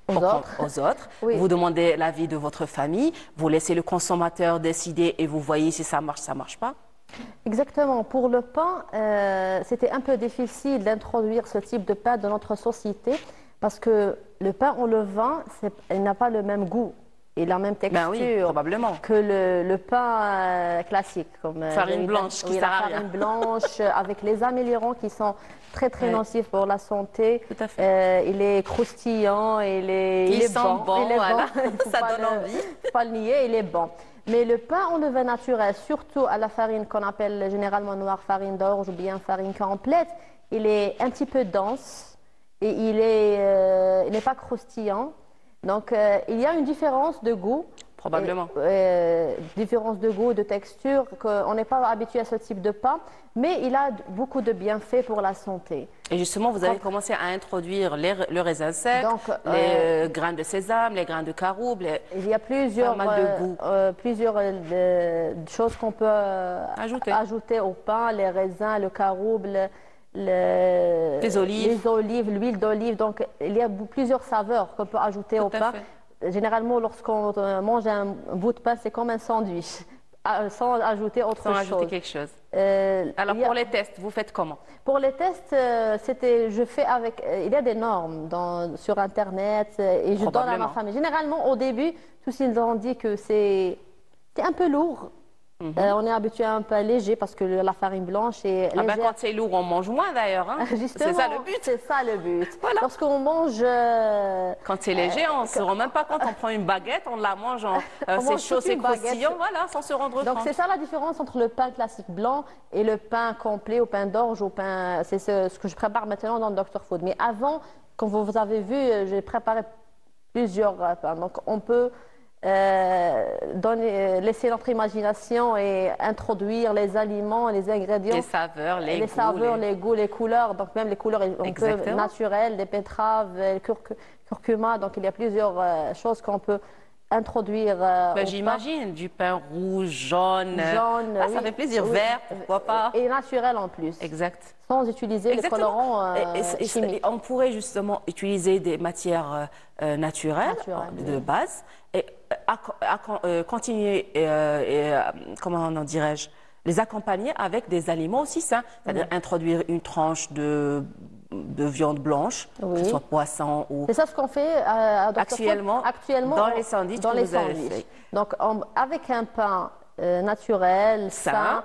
Speaker 1: autres? Oui. Vous demandez l'avis de votre famille, vous laissez le consommateur décider et vous voyez si ça marche pas?
Speaker 12: Exactement. Pour le pain, c'était un peu difficile d'introduire ce type de pain dans notre société parce que le pain au levain, il n'a pas le même goût et la même texture
Speaker 1: oui, probablement.
Speaker 12: Que le pain classique. Comme
Speaker 1: farine blanche qui
Speaker 12: sert à rien. La farine blanche avec les améliorants qui sont très nocifs pour la santé.
Speaker 1: Tout à fait.
Speaker 12: Il est croustillant, il est bon.
Speaker 1: Voilà. Ça donne envie.
Speaker 12: Il ne faut pas le nier, il est bon. Mais le pain au levain naturel, surtout à la farine qu'on appelle généralement noire, farine d'orge ou bien farine complète, il est un petit peu dense et il n'est pas croustillant. Donc, il y a une différence de goût
Speaker 1: probablement.
Speaker 12: Différence de goût, de texture, qu'on n'est pas habitué à ce type de pain, mais il a beaucoup de bienfaits pour la santé.
Speaker 1: Et justement, vous avez commencé à introduire le raisin sec, les grains de sésame, les grains de caroube.
Speaker 12: Il y a plusieurs, plusieurs choses qu'on peut ajouter au pain, les raisins, le caroube,
Speaker 1: les olives,
Speaker 12: l'huile d'olive. Donc, il y a plusieurs saveurs qu'on peut ajouter au pain. Généralement, lorsqu'on mange un bout de pain, c'est comme un sandwich, sans ajouter autre chose.
Speaker 1: Sans ajouter quelque chose. Alors, pour les tests, vous faites comment?
Speaker 12: Pour les tests, je fais avec... il y a des normes sur Internet et je donne à ma famille. Généralement, au début, tous ils ont dit que c'est un peu lourd. On est habitué à un peu léger parce que la farine blanche est légère.
Speaker 1: Quand c'est lourd, on mange moins d'ailleurs. Hein?
Speaker 12: C'est ça le but. C'est ça le but. Voilà. Lorsqu'on mange...
Speaker 1: Quand c'est léger, on ne se rend même pas compte. On prend une baguette, on la mange, c'est chaud, c'est croustillant, voilà, sans se rendre compte.
Speaker 12: Donc c'est ça la différence entre le pain classique blanc et le pain complet, au pain d'orge, au pain... C'est ce que je prépare maintenant dans Dr Food. Mais avant, comme vous avez vu, j'ai préparé plusieurs pains. Donc on peut... laisser notre imagination et introduire les aliments, les ingrédients,
Speaker 1: les saveurs,
Speaker 12: les goûts, les couleurs. Donc même les couleurs naturelles, les betteraves, le curcuma. Donc il y a plusieurs choses qu'on peut introduire.
Speaker 1: J'imagine du pain rouge, jaune. Ça fait plaisir. Vert, pourquoi pas.
Speaker 12: Et naturel en plus.
Speaker 1: Exact.
Speaker 12: Sans utiliser les colorants chimiques.
Speaker 1: On pourrait justement utiliser des matières naturelles de base et continuer, comment dirais-je, les accompagner avec des aliments aussi sains, c'est-à-dire introduire une tranche de viande blanche, que ce soit poisson ou...
Speaker 12: C'est ça ce qu'on fait actuellement
Speaker 1: dans les sandwichs.
Speaker 12: Donc avec un pain naturel, sain,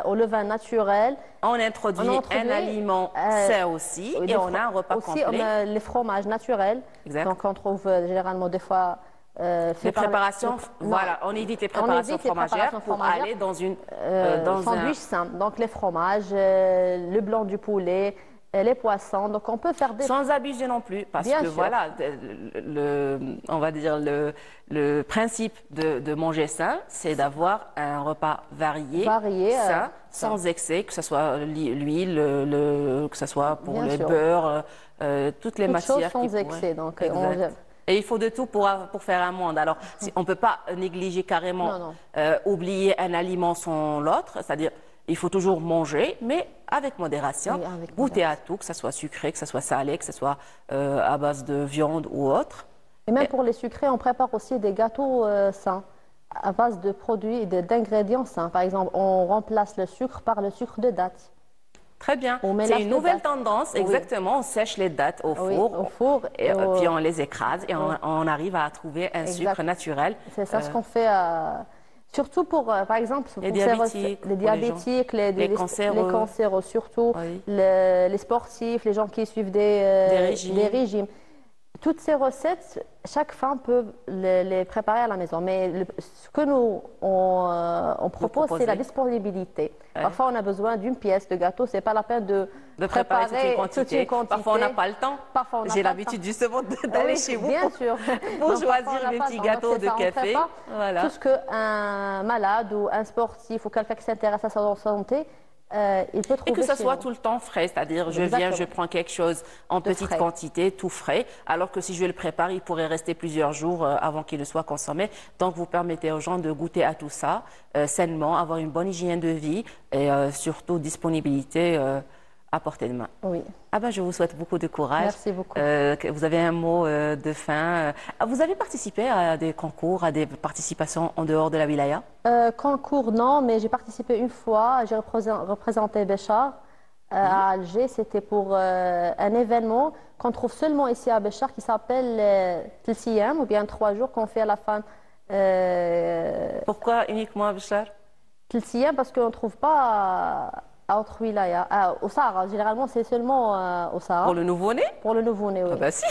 Speaker 12: au levain naturel.
Speaker 1: On introduit un aliment sain aussi et on a un repas complet.
Speaker 12: On a les fromages naturels. Donc on trouve généralement des fois...
Speaker 1: les préparations, on évite les préparations fromagères pour aller dans un
Speaker 12: sandwich sain. Donc les fromages, le blanc du poulet, les poissons. Donc on peut faire des...
Speaker 1: Sans abuser non plus, parce que voilà, on va dire le principe de manger sain, c'est d'avoir un repas varié sain, sans excès, que ce soit l'huile, que ce soit pour le beurre, toutes les matières.
Speaker 12: Sans excès, donc
Speaker 1: et il faut de tout pour faire un monde. Alors, on ne peut pas négliger carrément, oublier un aliment sans l'autre, c'est-à-dire il faut toujours manger, mais avec modération, goûter à tout, que ce soit sucré, que ce soit salé, que ce soit à base de viande ou autre.
Speaker 12: Et même pour les sucrés, on prépare aussi des gâteaux sains, à base de produits, d'ingrédients sains. Par exemple, on remplace le sucre par le sucre de date.
Speaker 1: Très bien. C'est une nouvelle tendance, exactement. On sèche les dattes au four, et puis on les écrase et on arrive à trouver un sucre naturel.
Speaker 12: C'est ça ce qu'on fait, surtout pour, par exemple,
Speaker 1: les diabétiques,
Speaker 12: les cancéreux surtout, les sportifs, les gens qui suivent des régimes. Toutes ces recettes, chaque femme peut les préparer à la maison. Mais ce que nous, on propose, c'est la disponibilité. Parfois, on a besoin d'une pièce de gâteau. Ce n'est pas la peine de préparer toute une quantité.
Speaker 1: Parfois, on n'a pas le temps. J'ai l'habitude justement d'aller chez vous pour choisir mes petits gâteaux de café.
Speaker 12: Tout ce qu'un malade ou un sportif ou quelqu'un qui s'intéresse à sa santé, il peut trouver.
Speaker 1: Et que ça soit tout le temps frais, c'est-à-dire je viens, je prends quelque chose en petite quantité, tout frais, alors que si je le prépare, il pourrait rester plusieurs jours avant qu'il ne soit consommé. Donc vous permettez aux gens de goûter à tout ça sainement, avoir une bonne hygiène de vie et surtout disponibilité à portée de main.
Speaker 12: Oui.
Speaker 1: Je vous souhaite beaucoup de courage.
Speaker 12: Merci beaucoup.
Speaker 1: Vous avez un mot de fin. Vous avez participé à des concours, à des participations en dehors de la wilaya?
Speaker 12: Concours, non, mais j'ai participé une fois. J'ai représenté Béchar à Alger. C'était pour un événement qu'on trouve seulement ici à Béchar qui s'appelle Tlsiyam, ou bien 3 jours qu'on fait à la fin.
Speaker 1: Pourquoi uniquement à Béchar?
Speaker 12: Tlsiyam, parce qu'on ne trouve pas à autre wilaya. Au Sahara, généralement, c'est seulement au Sahara.
Speaker 1: Pour le nouveau-né?
Speaker 12: Pour le nouveau-né, oui.
Speaker 1: Si.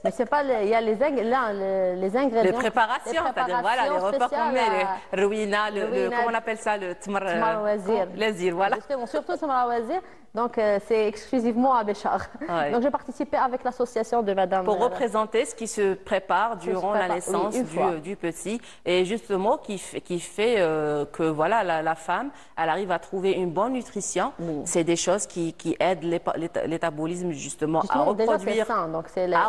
Speaker 12: Mais c'est pas, il y a les ingrédients.
Speaker 1: Les préparations, c'est-à-dire voilà, les repas qu'on met, le rouina, comment on appelle ça, le tmar wazir, voilà.
Speaker 12: Justement, surtout tmar wazir. Donc, c'est exclusivement à Béchar.
Speaker 1: Ouais.
Speaker 12: Donc, j'ai participé avec l'association de Madame...
Speaker 1: Pour représenter ce qui se prépare durant la naissance du petit. Et justement, qui fait que voilà, la femme, elle arrive à trouver une bonne nutrition. C'est des choses qui aident l'étabolisme justement à reproduire,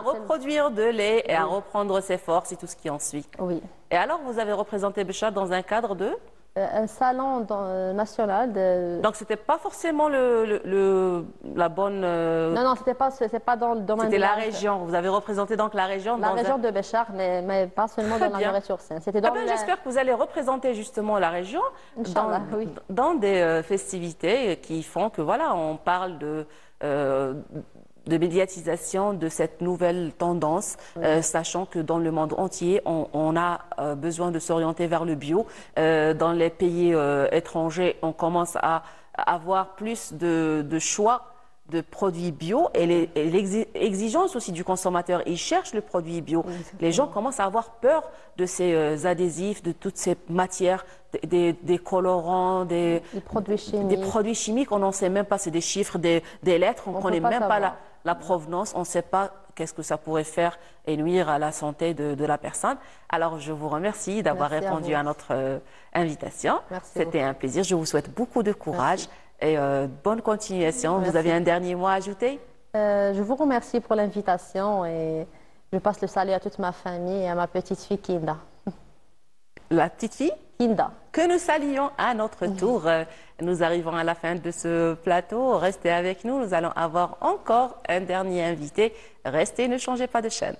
Speaker 1: reproduire de lait et à reprendre ses forces et tout ce qui en suit.
Speaker 12: Oui.
Speaker 1: Et alors, vous avez représenté Béchar dans un cadre de...
Speaker 12: un salon national de...
Speaker 1: Donc, c'était pas forcément la bonne...
Speaker 12: Non, c'est pas dans le domaine
Speaker 1: C'était la région. Vous avez représenté donc la région.
Speaker 12: La région de Béchar, mais pas seulement dans la nourriture saine.
Speaker 1: J'espère que vous allez représenter justement la région dans des festivités qui font que, voilà, on parle de médiatisation de cette nouvelle tendance, sachant que dans le monde entier, on a besoin de s'orienter vers le bio. Dans les pays étrangers, on commence à avoir plus de choix de produits bio et l'exigence aussi du consommateur. Il cherche le produit bio. Les gens commencent à avoir peur de ces adhésifs, de toutes ces matières, des colorants, des produits chimiques. On n'en sait même pas, c'est des chiffres, des lettres, on ne connaît même pas la provenance, on ne sait pas qu'est-ce que ça pourrait faire et nuire à la santé de la personne. Alors, je vous remercie d'avoir répondu à notre invitation. C'était un plaisir. Je vous souhaite beaucoup de courage et bonne continuation. Vous avez un dernier mot à ajouter?
Speaker 12: Je vous remercie pour l'invitation et je passe le salut à toute ma famille et à ma petite fille Kinda.
Speaker 1: La petite fille
Speaker 12: Kinda.
Speaker 1: Que nous saluons à notre tour. Nous arrivons à la fin de ce plateau. Restez avec nous. Nous allons avoir encore un dernier invité. Restez, ne changez pas de chaîne.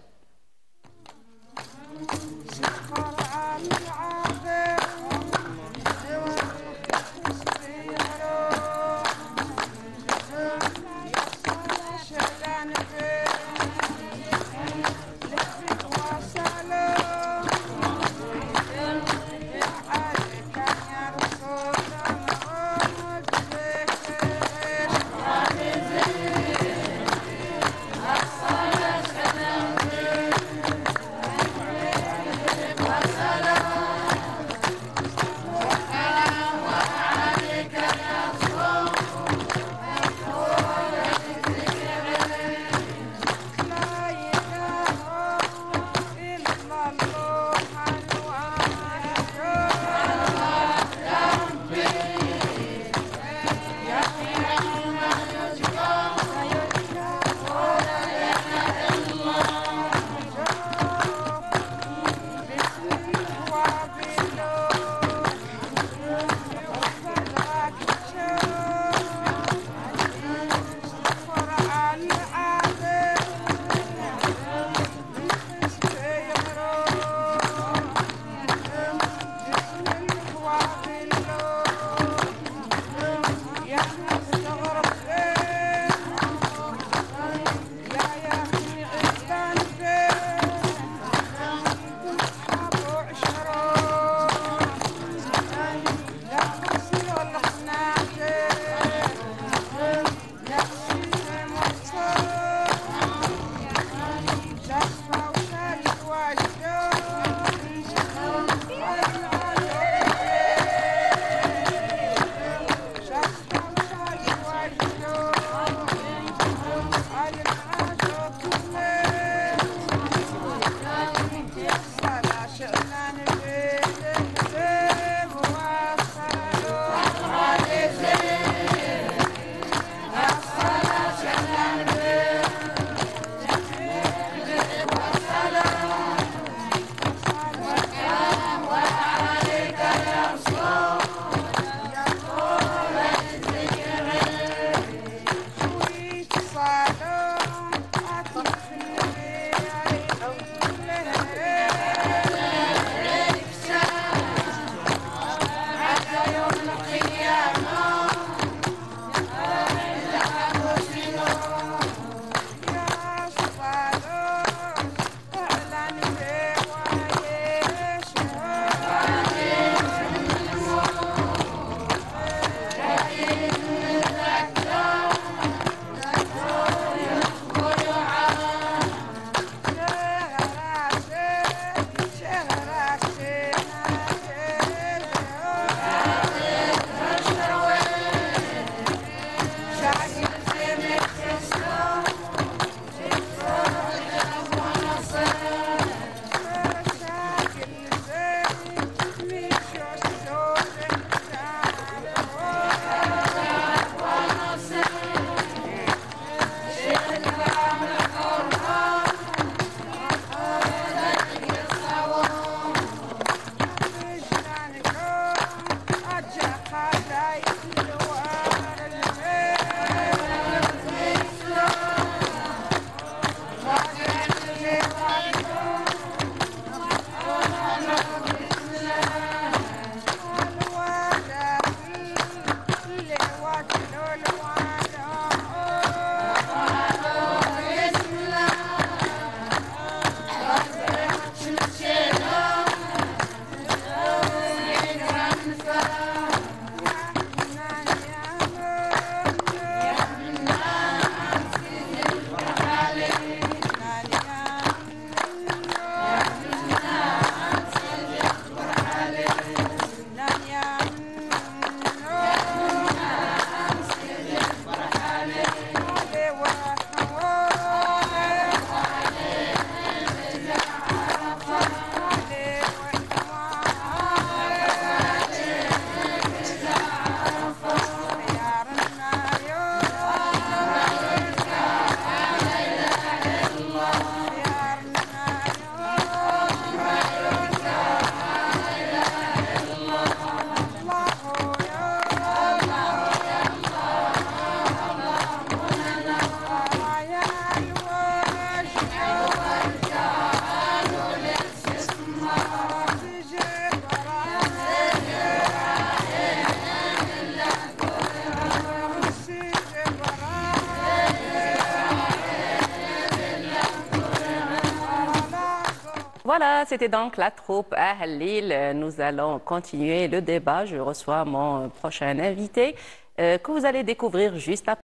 Speaker 1: Voilà, c'était donc la troupe Ahlil. Nous allons continuer le débat. Je reçois mon prochain invité que vous allez découvrir juste après.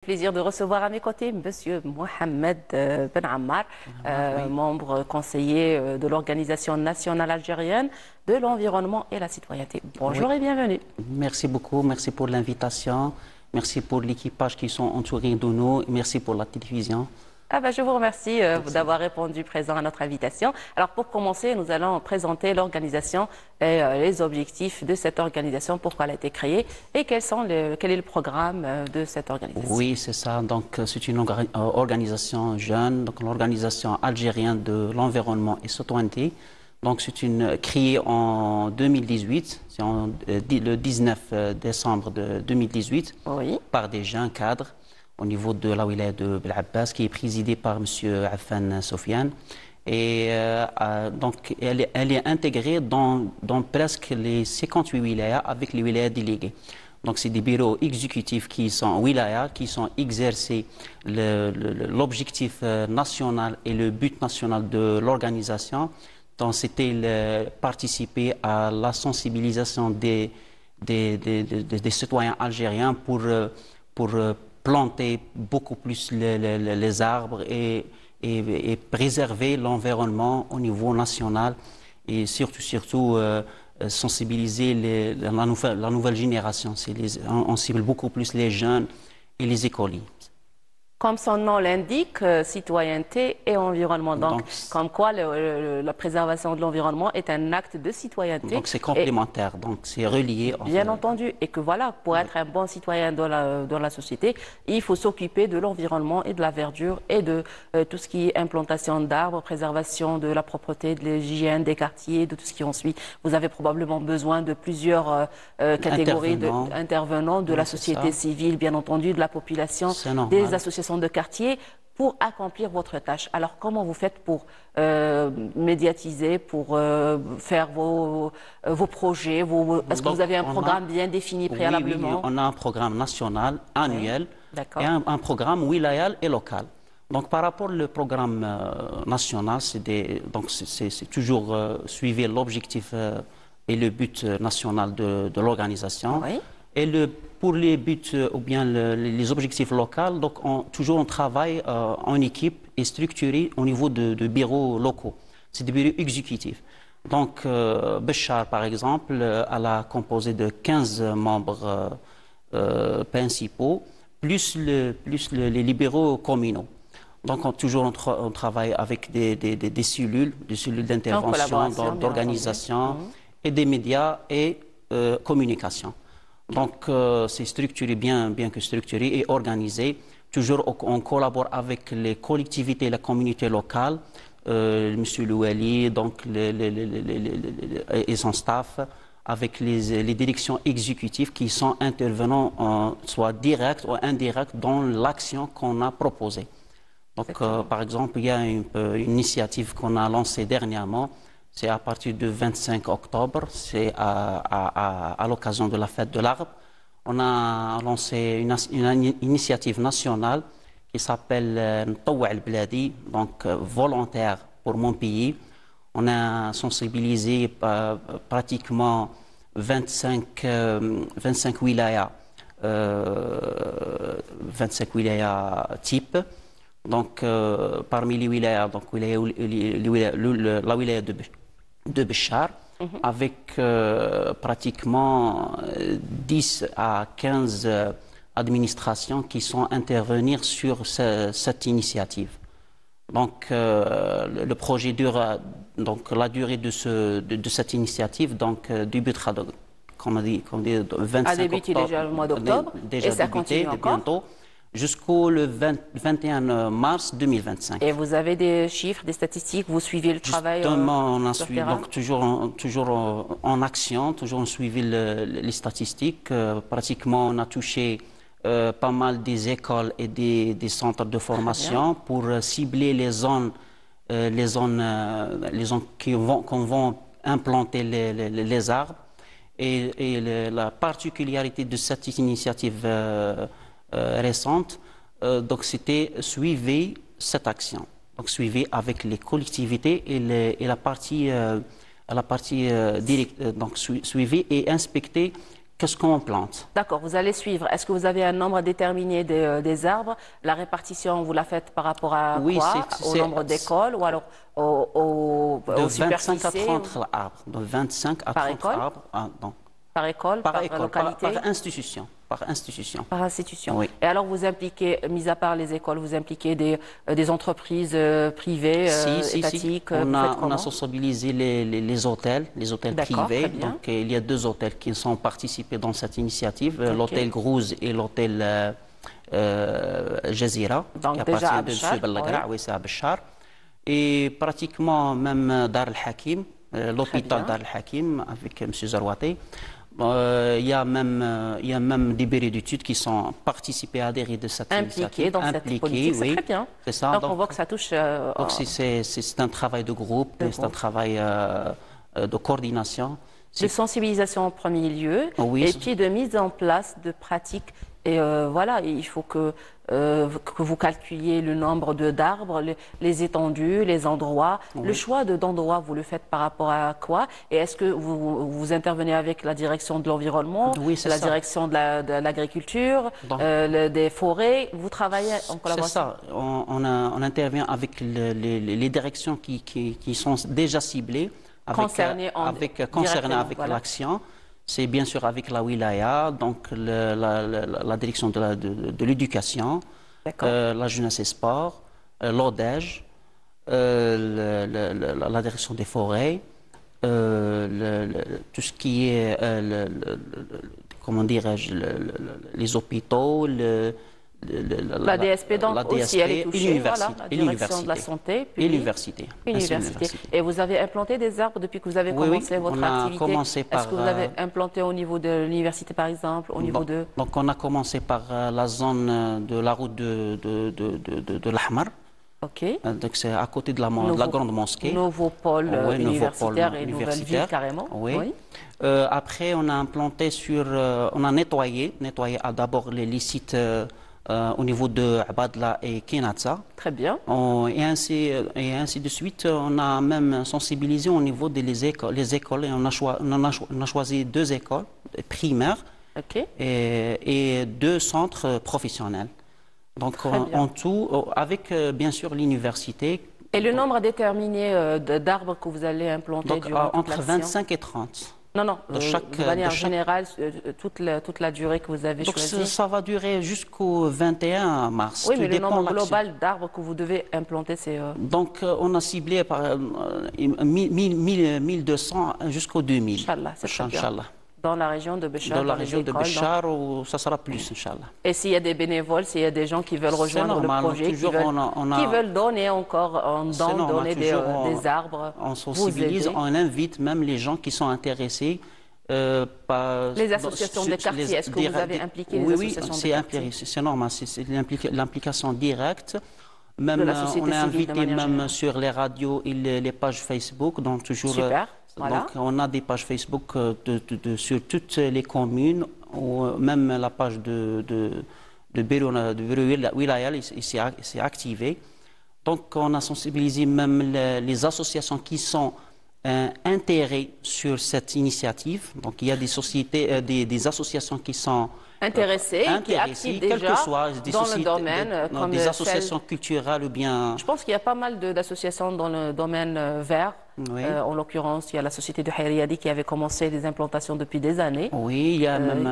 Speaker 1: Plaisir de recevoir à mes côtés Monsieur Mohamed Ben Ammar, membre conseiller de l'Organisation nationale algérienne de l'environnement et la citoyenneté. Bonjour et bienvenue.
Speaker 13: Merci beaucoup, merci pour l'invitation, merci pour l'équipage qui sont entourés de nous, merci pour la télévision.
Speaker 1: Je vous remercie d'avoir répondu présent à notre invitation. Alors pour commencer, nous allons présenter l'organisation et les objectifs de cette organisation, pourquoi elle a été créée et quel est le programme de cette organisation.
Speaker 13: Oui, c'est ça. Donc c'est une organisation jeune, donc l'organisation algérienne de l'environnement et citoyenneté. Donc c'est créée en 2018, c'est le 19 décembre de 2018 par des jeunes cadres au niveau de la wilaya de Bel Abbas, qui est présidée par M. Affan Sofiane. Et donc, elle est intégrée dans presque les 58 wilayas avec les wilayas délégués. Donc, c'est des bureaux exécutifs qui sont wilayas, qui sont exercés l'objectif national et le but national de l'organisation. Donc, c'était participer à la sensibilisation des citoyens algériens pour planter beaucoup plus les arbres et préserver l'environnement au niveau national et surtout sensibiliser la nouvelle génération. On cible beaucoup plus les jeunes et les écoliers.
Speaker 1: Comme son nom l'indique, citoyenneté et environnement. Donc comme quoi la préservation de l'environnement est un acte de citoyenneté.
Speaker 13: Donc c'est complémentaire, donc c'est relié.
Speaker 1: Bien entendu, et que voilà, pour être un bon citoyen dans la société, il faut s'occuper de l'environnement et de la verdure et de tout ce qui est implantation d'arbres, préservation de la propreté, de l'hygiène des quartiers, de tout ce qui en suit. Vous avez probablement besoin de plusieurs catégories d'intervenants, de la société civile, bien entendu, de la population, des associations de quartier pour accomplir votre tâche. Alors, comment vous faites pour médiatiser, pour faire vos projets Est-ce que vous avez un programme bien défini préalablement?
Speaker 13: Oui, on a un programme national, annuel, et un programme wilayal et local. Donc, par rapport au programme national, c'est toujours suivre l'objectif et le but national de l'organisation. Et pour les buts ou bien les objectifs locaux, donc on travaille en équipe et structuré au niveau de bureaux locaux. C'est des bureaux exécutifs. Donc, Béchar, par exemple, elle a composé de 15 membres principaux, plus les libéraux communaux. Donc, on travaille avec des cellules d'intervention, d'organisation et des médias et communication. Donc, c'est structuré, bien que structuré et organisé. Toujours, on collabore avec les collectivités et la communauté locale, M. Louali, donc et son staff, avec les directions exécutives qui sont intervenants, soit directs ou indirects, dans l'action qu'on a proposée. Donc, par exemple, il y a une initiative qu'on a lancée dernièrement. C'est à partir du 25 octobre, c'est à l'occasion de la fête de l'arbre. On a lancé une initiative nationale qui s'appelle Ntawa al-Bladi, donc volontaire pour mon pays. On a sensibilisé pratiquement 25 wilayas, 25 wilayas types. Donc, parmi les wilayas, donc, la wilaya de Béchar, avec pratiquement 10 à 15 administrations qui sont intervenir sur cette initiative. Donc, le projet dure, donc la durée de cette initiative, donc débutera, comme on dit, 25 octobre.
Speaker 1: Déjà le mois d'octobre, et ça continue encore
Speaker 13: bientôt, jusqu'au 21 mars 2025.
Speaker 1: Et vous avez des chiffres, des statistiques, vous suivez le travail
Speaker 13: on a suivi, donc toujours en action, toujours on suivi les statistiques. Pratiquement, on a touché pas mal des écoles et des centres de formation pour cibler les zones qu'on va implanter les arbres. Et la particularité de cette initiative récente, donc c'était suivre cette action. Donc suivre avec les collectivités et la partie directe, donc suivre et inspecter qu'est-ce qu'on plante.
Speaker 1: D'accord, vous allez suivre. Est-ce que vous avez un nombre déterminé des arbres? La répartition, vous la faites par rapport à quoi? Au nombre d'écoles ou alors aux superficies?
Speaker 13: De 25 à 30 arbres. De 25 à 30 arbres.
Speaker 1: Par école, par localité?
Speaker 13: Par institution. Par institution.
Speaker 1: Par institution.
Speaker 13: Oui.
Speaker 1: Et alors vous impliquez, mis à part les écoles, vous impliquez des entreprises privées, étatiques?
Speaker 13: Si. On a sensibilisé les hôtels privés. Donc il y a 2 hôtels qui sont participés dans cette initiative, l'hôtel Grouze et l'hôtel Jazira, qui appartient à M. Bellagra, oui, c'est à Béchar. Et pratiquement même Dar al-Hakim, l'hôpital Dar al-Hakim avec M. Zarouati. Il y a même des bureaux d'études qui sont participés à adhérer de cette initiative.
Speaker 1: Dans cette politique, c'est très bien.
Speaker 13: C'est ça.
Speaker 1: Donc on voit que ça touche...
Speaker 13: Donc c'est un travail de groupe, c'est un travail de coordination.
Speaker 1: De sensibilisation en premier lieu, et puis de mise en place de pratiques. Et voilà, il faut que vous calculiez le nombre d'arbres, les étendues, les endroits. Le choix d'endroits, vous le faites par rapport à quoi? Et est-ce que vous intervenez avec la direction de l'environnement, la direction de l'agriculture, des forêts? Vous travaillez en collaboration?
Speaker 13: C'est ça. On intervient avec les directions qui sont déjà ciblées, concernées avec l'action. C'est bien sûr avec la wilaya, donc la direction de l'éducation, la jeunesse et sport, l'ODEJ, la direction des forêts, tout ce qui est, comment dirais-je, les hôpitaux,
Speaker 1: la DSP, donc
Speaker 13: la DSP,
Speaker 1: aussi, elle est touchée,
Speaker 13: l'université,
Speaker 1: la direction de la santé.
Speaker 13: Et l'université.
Speaker 1: Et vous avez implanté des arbres depuis que vous avez commencé votre activité? Est-ce que vous avez implanté au niveau de l'université, par exemple, au niveau de...
Speaker 13: Donc on a commencé par la zone de la route de l'Ahmar.
Speaker 1: Ok.
Speaker 13: Donc c'est à côté de la grande mosquée.
Speaker 1: Nouveau pôle universitaire et nouvelle ville carrément.
Speaker 13: Oui. Après on a implanté on a nettoyé d'abord les sites au niveau de Abadla et Kenatsa.
Speaker 1: Très bien.
Speaker 13: Et ainsi de suite, on a même sensibilisé au niveau des écoles. Et on a choisi 2 écoles primaires et 2 centres professionnels. Donc en tout, avec bien sûr l'université.
Speaker 1: Et le nombre déterminé d'arbres que vous allez implanter durant toute
Speaker 13: entre 25 et 30.
Speaker 1: Non, de manière générale, toute la durée que vous avez choisie.
Speaker 13: Donc ça va durer jusqu'au 21 mars.
Speaker 1: Oui, mais le nombre global d'arbres que vous devez implanter, c'est...
Speaker 13: Donc on a ciblé par 1200 jusqu'au 2000.
Speaker 1: Inch'Allah, c'est très bien. Dans la région de Béchar.
Speaker 13: Dans la région de Béchar, ça sera plus, Inch'Allah.
Speaker 1: Et s'il y a des bénévoles, s'il y a des gens qui veulent rejoindre le projet, qui veulent donner encore en don, donner des arbres,
Speaker 13: on sensibilise, on invite même les gens qui sont intéressés.
Speaker 1: Les associations de quartier, est-ce que vous avez impliqué les associations de quartier?
Speaker 13: Oui, c'est normal, c'est l'implication directe. Même, on a invité même sur les radios et les pages Facebook, donc toujours...
Speaker 1: Super.
Speaker 13: Donc on a des pages Facebook sur toutes les communes, ou même la page de bureau Wilaya, c'est activé. Donc on a sensibilisé même les associations qui sont intéressées sur cette initiative. Donc il y a des sociétés, des associations qui sont
Speaker 1: intéressés, qui actifs déjà
Speaker 13: quel que soit,
Speaker 1: dans le domaine, comme
Speaker 13: des associations culturelles ou bien...
Speaker 1: Je pense qu'il y a pas mal d'associations dans le domaine vert. En l'occurrence, il y a la société de Hayriyadi qui avait commencé des implantations depuis des années.
Speaker 13: Oui, il y a même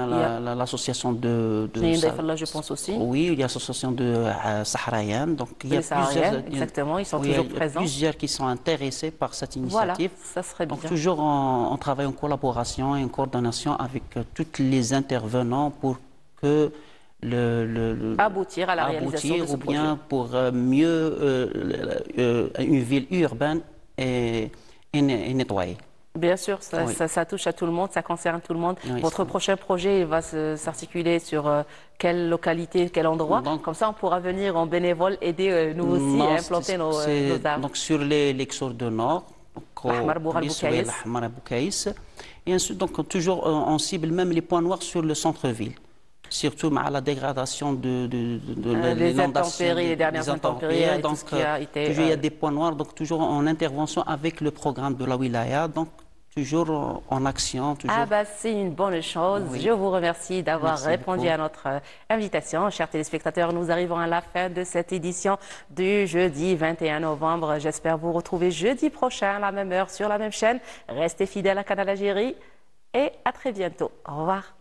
Speaker 13: l'association de
Speaker 1: je pense aussi.
Speaker 13: Oui, il y a l'association de Sahrayan. Donc il y a
Speaker 1: plusieurs... Exactement, ils sont toujours présents.
Speaker 13: Il y a plusieurs qui sont intéressés par cette initiative.
Speaker 1: Voilà, ça serait bien.
Speaker 13: Donc toujours on travaille en collaboration et en coordination avec tous les intervenants pour que
Speaker 1: aboutir à la réalisation de ce
Speaker 13: ou bien pour mieux une ville urbaine et nettoyée.
Speaker 1: Bien sûr, ça touche à tout le monde, ça concerne tout le monde. Oui, votre prochain projet, il va s'articuler sur quelle localité, quel endroit? Comme ça, on pourra venir en bénévole aider nous aussi à implanter nos arbres.
Speaker 13: Donc sur l'Exor de Nord, Et ensuite, donc, toujours, on cible même les points noirs sur le centre-ville. Surtout à la dégradation de
Speaker 1: les intempéries, les dernières intempéries.
Speaker 13: Donc, toujours, il y a des points noirs, donc toujours en intervention avec le programme de la wilaya, donc toujours en action. Toujours...
Speaker 1: Ah bah c'est une bonne chose. Oui. Je vous remercie d'avoir répondu à notre invitation. Chers téléspectateurs, nous arrivons à la fin de cette édition du jeudi 21 novembre. J'espère vous retrouver jeudi prochain à la même heure sur la même chaîne. Restez fidèles à Canal Algérie et à très bientôt. Au revoir.